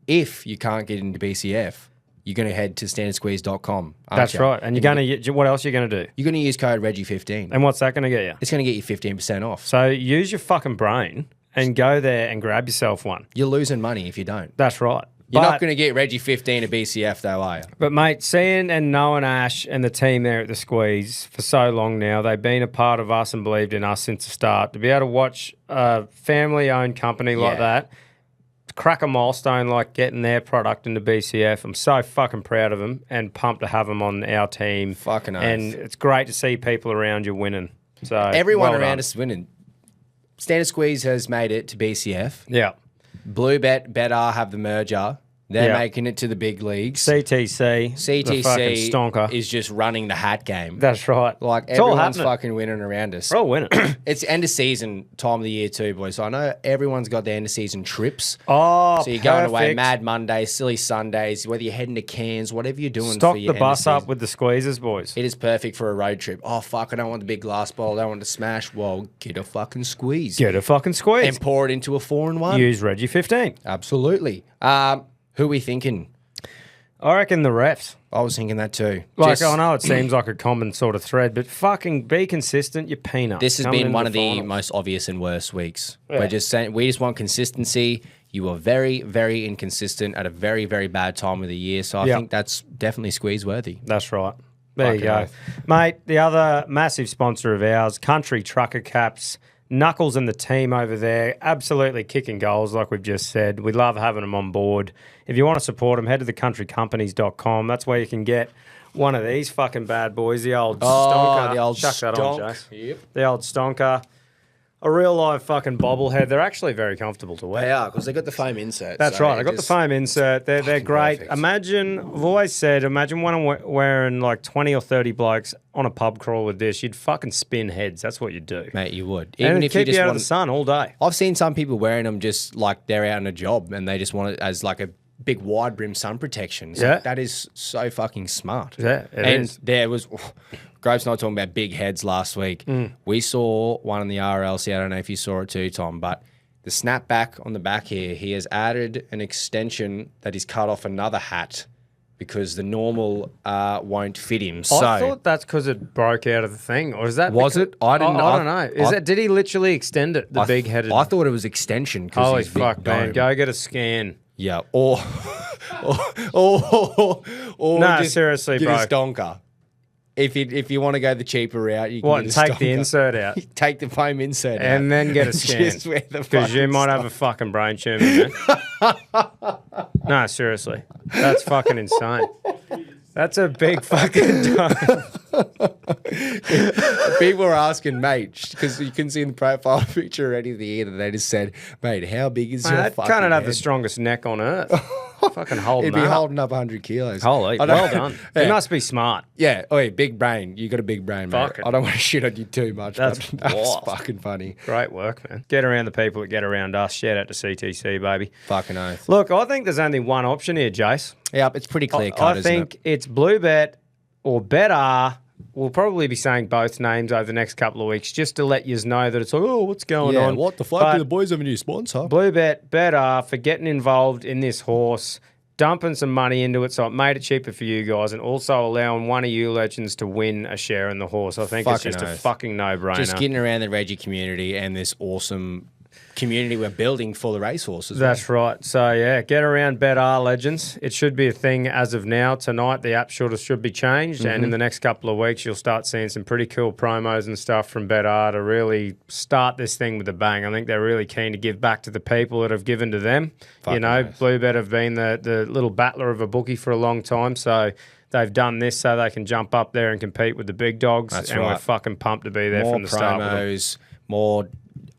Speaker 1: if you can't get into BCF, you're going to head to standardsqueeze.com.
Speaker 2: That's right. And you're going to, what else are you going to do?
Speaker 1: You're going to use code Reggie15.
Speaker 2: And what's that going to get you?
Speaker 1: It's going to get you 15% off.
Speaker 2: So use your fucking brain and go there and grab yourself one.
Speaker 1: You're losing money if you don't.
Speaker 2: That's right.
Speaker 1: You're not going to get Reggie15 at BCF though, are you?
Speaker 2: But, mate, seeing and knowing Ash and the team there at the squeeze for so long now, they've been a part of us and believed in us since the start. To be able to watch a family-owned company like that crack a milestone like getting their product into BCF, I'm so fucking proud of them and pumped to have them on our team.
Speaker 1: Fucking oath.
Speaker 2: And it's great to see people around you winning. So
Speaker 1: everyone
Speaker 2: well
Speaker 1: around
Speaker 2: done.
Speaker 1: us is winning. Standard Squeeze has made it to BCF.
Speaker 2: Yeah.
Speaker 1: Betr have the merger. They're making it to the big leagues.
Speaker 2: CTC. the fucking stonker.
Speaker 1: is just running the hat game.
Speaker 2: That's right.
Speaker 1: Like
Speaker 2: It's all
Speaker 1: everyone's
Speaker 2: happening.
Speaker 1: fucking winning around us.
Speaker 2: We're all winning.
Speaker 1: It's end of season time of the year too, boys. So I know everyone's got their end of season trips.
Speaker 2: Oh,
Speaker 1: So you're going away
Speaker 2: perfect.
Speaker 1: Mad Mondays, Silly Sundays, whether you're heading to Cairns, whatever you're doing
Speaker 2: Stock
Speaker 1: for your
Speaker 2: the
Speaker 1: end of
Speaker 2: bus up
Speaker 1: season.
Speaker 2: with the squeezes, boys.
Speaker 1: It is perfect for a road trip. Oh, fuck, I don't want the big glass bottle. I don't want to smash. Well, get a fucking squeeze.
Speaker 2: Get a fucking squeeze.
Speaker 1: And pour it into a 4-in-1.
Speaker 2: Use Reggie 15.
Speaker 1: Absolutely. Who are we thinking?
Speaker 2: I reckon the refs.
Speaker 1: I was thinking that too.
Speaker 2: Like, I know it seems like a common sort of thread, but fucking be consistent, you peanut.
Speaker 1: This has
Speaker 2: Coming
Speaker 1: been
Speaker 2: into
Speaker 1: one of the
Speaker 2: finals.
Speaker 1: most obvious and worst weeks.
Speaker 2: Yeah.
Speaker 1: We're just saying we just want consistency. You are very, very inconsistent at a very, very bad time of the year. So I think that's definitely squeeze worthy.
Speaker 2: That's right. There you
Speaker 1: Fucking
Speaker 2: go.
Speaker 1: oath.
Speaker 2: Mate, the other massive sponsor of ours, Country Trucker Caps. Knuckles and the team over there, absolutely kicking goals, like we've just said. We love having them on board. If you want to support them, head to thecountrycompanies.com. That's where you can get one of these fucking bad boys, the old stonker.
Speaker 1: the old
Speaker 2: Chuck that on,
Speaker 1: stonk.
Speaker 2: Jace.
Speaker 1: Yep.
Speaker 2: The old stonker. A real live fucking bobblehead. They're actually very comfortable to wear.
Speaker 1: They are, because they got the foam insert.
Speaker 2: That's
Speaker 1: so
Speaker 2: right. I
Speaker 1: it
Speaker 2: got the
Speaker 1: just-
Speaker 2: foam insert. They're great.
Speaker 1: perfect.
Speaker 2: Imagine, I've always said, imagine when I'm wearing like 20 or 30 blokes on a pub crawl with this. You'd fucking spin heads. That's what you'd do.
Speaker 1: Mate, you would.
Speaker 2: And
Speaker 1: Even
Speaker 2: it'd
Speaker 1: if you
Speaker 2: keep
Speaker 1: just
Speaker 2: you out of
Speaker 1: want
Speaker 2: the sun all day.
Speaker 1: I've seen some people wearing them just like they're out on a job and they just want it as like a big wide brim sun protection. So
Speaker 2: Yeah.
Speaker 1: that is so fucking smart.
Speaker 2: Yeah, it
Speaker 1: and
Speaker 2: is.
Speaker 1: there was Groves and I were talking about big heads last week. We saw one in the RRLC. I don't know if you saw it too, Tom, but the snapback on the back here, he has added an extension that is cut off another hat because the normal won't fit him. So
Speaker 2: I thought that's because it broke out of the thing, or is that?
Speaker 1: Was it? I didn't know.
Speaker 2: I don't know. Is it? Did he literally extend it? The big headed.
Speaker 1: I thought it was extension because
Speaker 2: Holy
Speaker 1: he's big
Speaker 2: fuck, man!
Speaker 1: dome.
Speaker 2: Go get a scan.
Speaker 1: Yeah, or
Speaker 2: No,
Speaker 1: just
Speaker 2: seriously,
Speaker 1: get
Speaker 2: bro.
Speaker 1: a stonker. if you want to go the cheaper route, you can
Speaker 2: What,
Speaker 1: get
Speaker 2: and
Speaker 1: a
Speaker 2: take the
Speaker 1: stonker.
Speaker 2: insert out?
Speaker 1: Take the foam insert out.
Speaker 2: And then get a scan.
Speaker 1: Just wear the
Speaker 2: Because you
Speaker 1: fucking
Speaker 2: might have a fucking brain tumour, man. No, seriously. That's fucking insane. That's a big fucking dome.
Speaker 1: People were asking, mate, because you can see in the profile picture already the ear that they just said, mate, how big is your
Speaker 2: That
Speaker 1: fucking
Speaker 2: can't have
Speaker 1: head?
Speaker 2: the strongest neck on earth. Fucking holding
Speaker 1: It'd be
Speaker 2: that.
Speaker 1: holding up 100 kilos.
Speaker 2: Holy,
Speaker 1: I don't-
Speaker 2: well done.
Speaker 1: Yeah.
Speaker 2: You must be smart.
Speaker 1: Yeah. Oh, yeah, big brain. You got a big brain, mate.
Speaker 2: Fucking-
Speaker 1: I don't want to shit on you too much.
Speaker 2: That's
Speaker 1: but that's
Speaker 2: wild.
Speaker 1: fucking funny.
Speaker 2: Great work, man. Get around the people that get around us. Shout out to CTC, baby.
Speaker 1: Fucking oath.
Speaker 2: Look, I think there's only one option here, Jace.
Speaker 1: Yep, it's pretty clear
Speaker 2: I
Speaker 1: cut, isn't
Speaker 2: think
Speaker 1: it?
Speaker 2: it's Bluebet or Betr. We'll probably be saying both names over the next couple of weeks just to let you know that it's like, oh, what's going
Speaker 1: Yeah,
Speaker 2: on?
Speaker 1: what the fuck?
Speaker 2: But
Speaker 1: Do the boys have a new sponsor?
Speaker 2: Bluebet, Betr for getting involved in this horse, dumping some money into it so it made it cheaper for you guys and also allowing one of you legends to win a share in the horse. I think it's
Speaker 1: Fucking
Speaker 2: just a
Speaker 1: oath.
Speaker 2: fucking no-brainer.
Speaker 1: Just getting around the Reggie community and this awesome community we're building for the racehorses.
Speaker 2: That's right. So, yeah, get around Betr Legends. It should be a thing as of now. Tonight, the app should be changed. And in the next couple of weeks, you'll start seeing some pretty cool promos and stuff from Betr to really start this thing with a bang. I think they're really keen to give back to the people that have given to them.
Speaker 1: Fucking nice.
Speaker 2: Bluebet have been the little battler of a bookie for a long time. So they've done this so they can jump up there and compete with the big dogs.
Speaker 1: That's
Speaker 2: and
Speaker 1: right.
Speaker 2: we're fucking pumped to be there
Speaker 1: More
Speaker 2: from the start with them.
Speaker 1: promos, more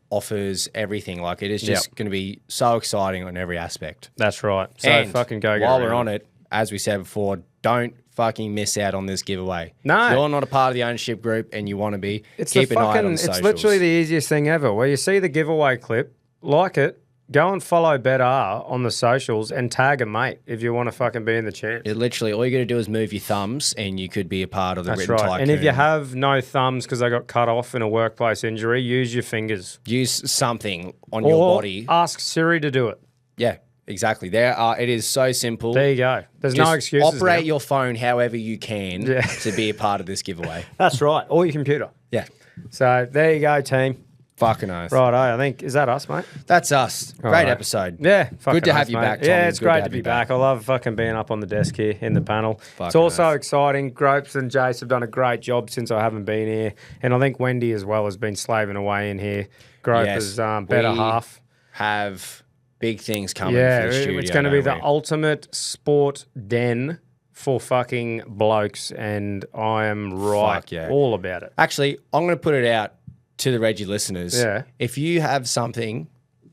Speaker 1: offers, everything. Like, it is just going to be so exciting on every aspect.
Speaker 2: That's right. So
Speaker 1: And
Speaker 2: fucking go get
Speaker 1: while we're
Speaker 2: around
Speaker 1: on it, as we said before, don't fucking miss out on this giveaway.
Speaker 2: No.
Speaker 1: If you're not a part of the ownership group and you want to be,
Speaker 2: It's
Speaker 1: keep
Speaker 2: the
Speaker 1: an eye
Speaker 2: fucking.
Speaker 1: on the
Speaker 2: It's
Speaker 1: socials.
Speaker 2: literally the easiest thing ever. Where you see the giveaway clip, like it, go and follow Betr on the socials and tag a mate if you want to fucking be in the chance.
Speaker 1: It literally, all you got to do is move your thumbs and you could be a part of the
Speaker 2: That's
Speaker 1: written
Speaker 2: right.
Speaker 1: tycoon.
Speaker 2: And if you have no thumbs because they got cut off in a workplace injury, use your fingers.
Speaker 1: Use something on
Speaker 2: Or
Speaker 1: your body.
Speaker 2: ask Siri to do it.
Speaker 1: Yeah, exactly. It is so simple.
Speaker 2: There you go. There's
Speaker 1: Just
Speaker 2: no excuses.
Speaker 1: operate
Speaker 2: now.
Speaker 1: your phone however you can
Speaker 2: Yeah.
Speaker 1: to be a part of this giveaway.
Speaker 2: That's right. Or your computer.
Speaker 1: Yeah.
Speaker 2: So there you go, team.
Speaker 1: Fucking oath.
Speaker 2: Right, I think, is that us, mate?
Speaker 1: That's us. Great
Speaker 2: right.
Speaker 1: episode.
Speaker 2: Yeah, fucking
Speaker 1: Good to have
Speaker 2: oath,
Speaker 1: you
Speaker 2: mate.
Speaker 1: back, Tommy.
Speaker 2: Yeah, it's
Speaker 1: Good
Speaker 2: great
Speaker 1: have
Speaker 2: to be
Speaker 1: you
Speaker 2: back. I love fucking being up on the desk here in the panel. It's
Speaker 1: Fucking
Speaker 2: also
Speaker 1: oath.
Speaker 2: exciting. Gropes and Jace have done a great job since I haven't been here. And I think Wendy as well has been slaving away in here. Grope
Speaker 1: Yes,
Speaker 2: is better
Speaker 1: we
Speaker 2: half.
Speaker 1: Have big things coming
Speaker 2: Yeah,
Speaker 1: for the studio.
Speaker 2: it's going to be the
Speaker 1: don't we?
Speaker 2: ultimate sport den for fucking blokes. And I am right
Speaker 1: Fuck yeah.
Speaker 2: all about it.
Speaker 1: Actually, I'm going to put it out to the Reggie listeners.
Speaker 2: Yeah.
Speaker 1: If you have something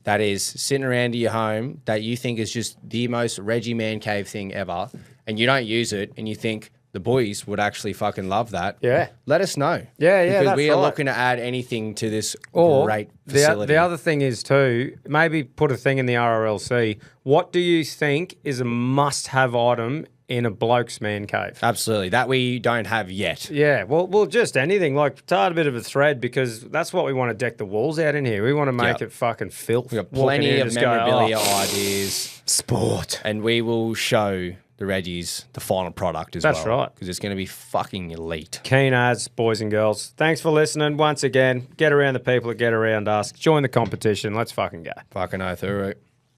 Speaker 1: that is sitting around your home that you think is just the most Reggie man cave thing ever, and you don't use it, and you think the boys would actually fucking love that,
Speaker 2: Yeah.
Speaker 1: let us know.
Speaker 2: Yeah,
Speaker 1: Because
Speaker 2: that's
Speaker 1: we are
Speaker 2: right.
Speaker 1: looking to add anything to this
Speaker 2: Or
Speaker 1: great
Speaker 2: the
Speaker 1: facility.
Speaker 2: other thing is too, maybe put a thing in the RRLC. What do you think is a must-have item in a bloke's man cave?
Speaker 1: Absolutely. That we don't have yet.
Speaker 2: Yeah, well, just anything. Like, start a bit of a thread because that's what we want to deck the walls out in here. We want to make
Speaker 1: Yep.
Speaker 2: it fucking filth.
Speaker 1: We've got
Speaker 2: Walking
Speaker 1: plenty
Speaker 2: in
Speaker 1: of
Speaker 2: and just go,
Speaker 1: memorabilia
Speaker 2: "Oh,
Speaker 1: ideas,
Speaker 2: sport.
Speaker 1: and we will show the Reggies the final product as
Speaker 2: That's
Speaker 1: well.
Speaker 2: right.
Speaker 1: Because it's going to be fucking elite.
Speaker 2: Keen as, boys and girls. Thanks for listening once again. Get around the people that get around us. Join the competition. Let's fucking go.
Speaker 1: Fucking oath, all right.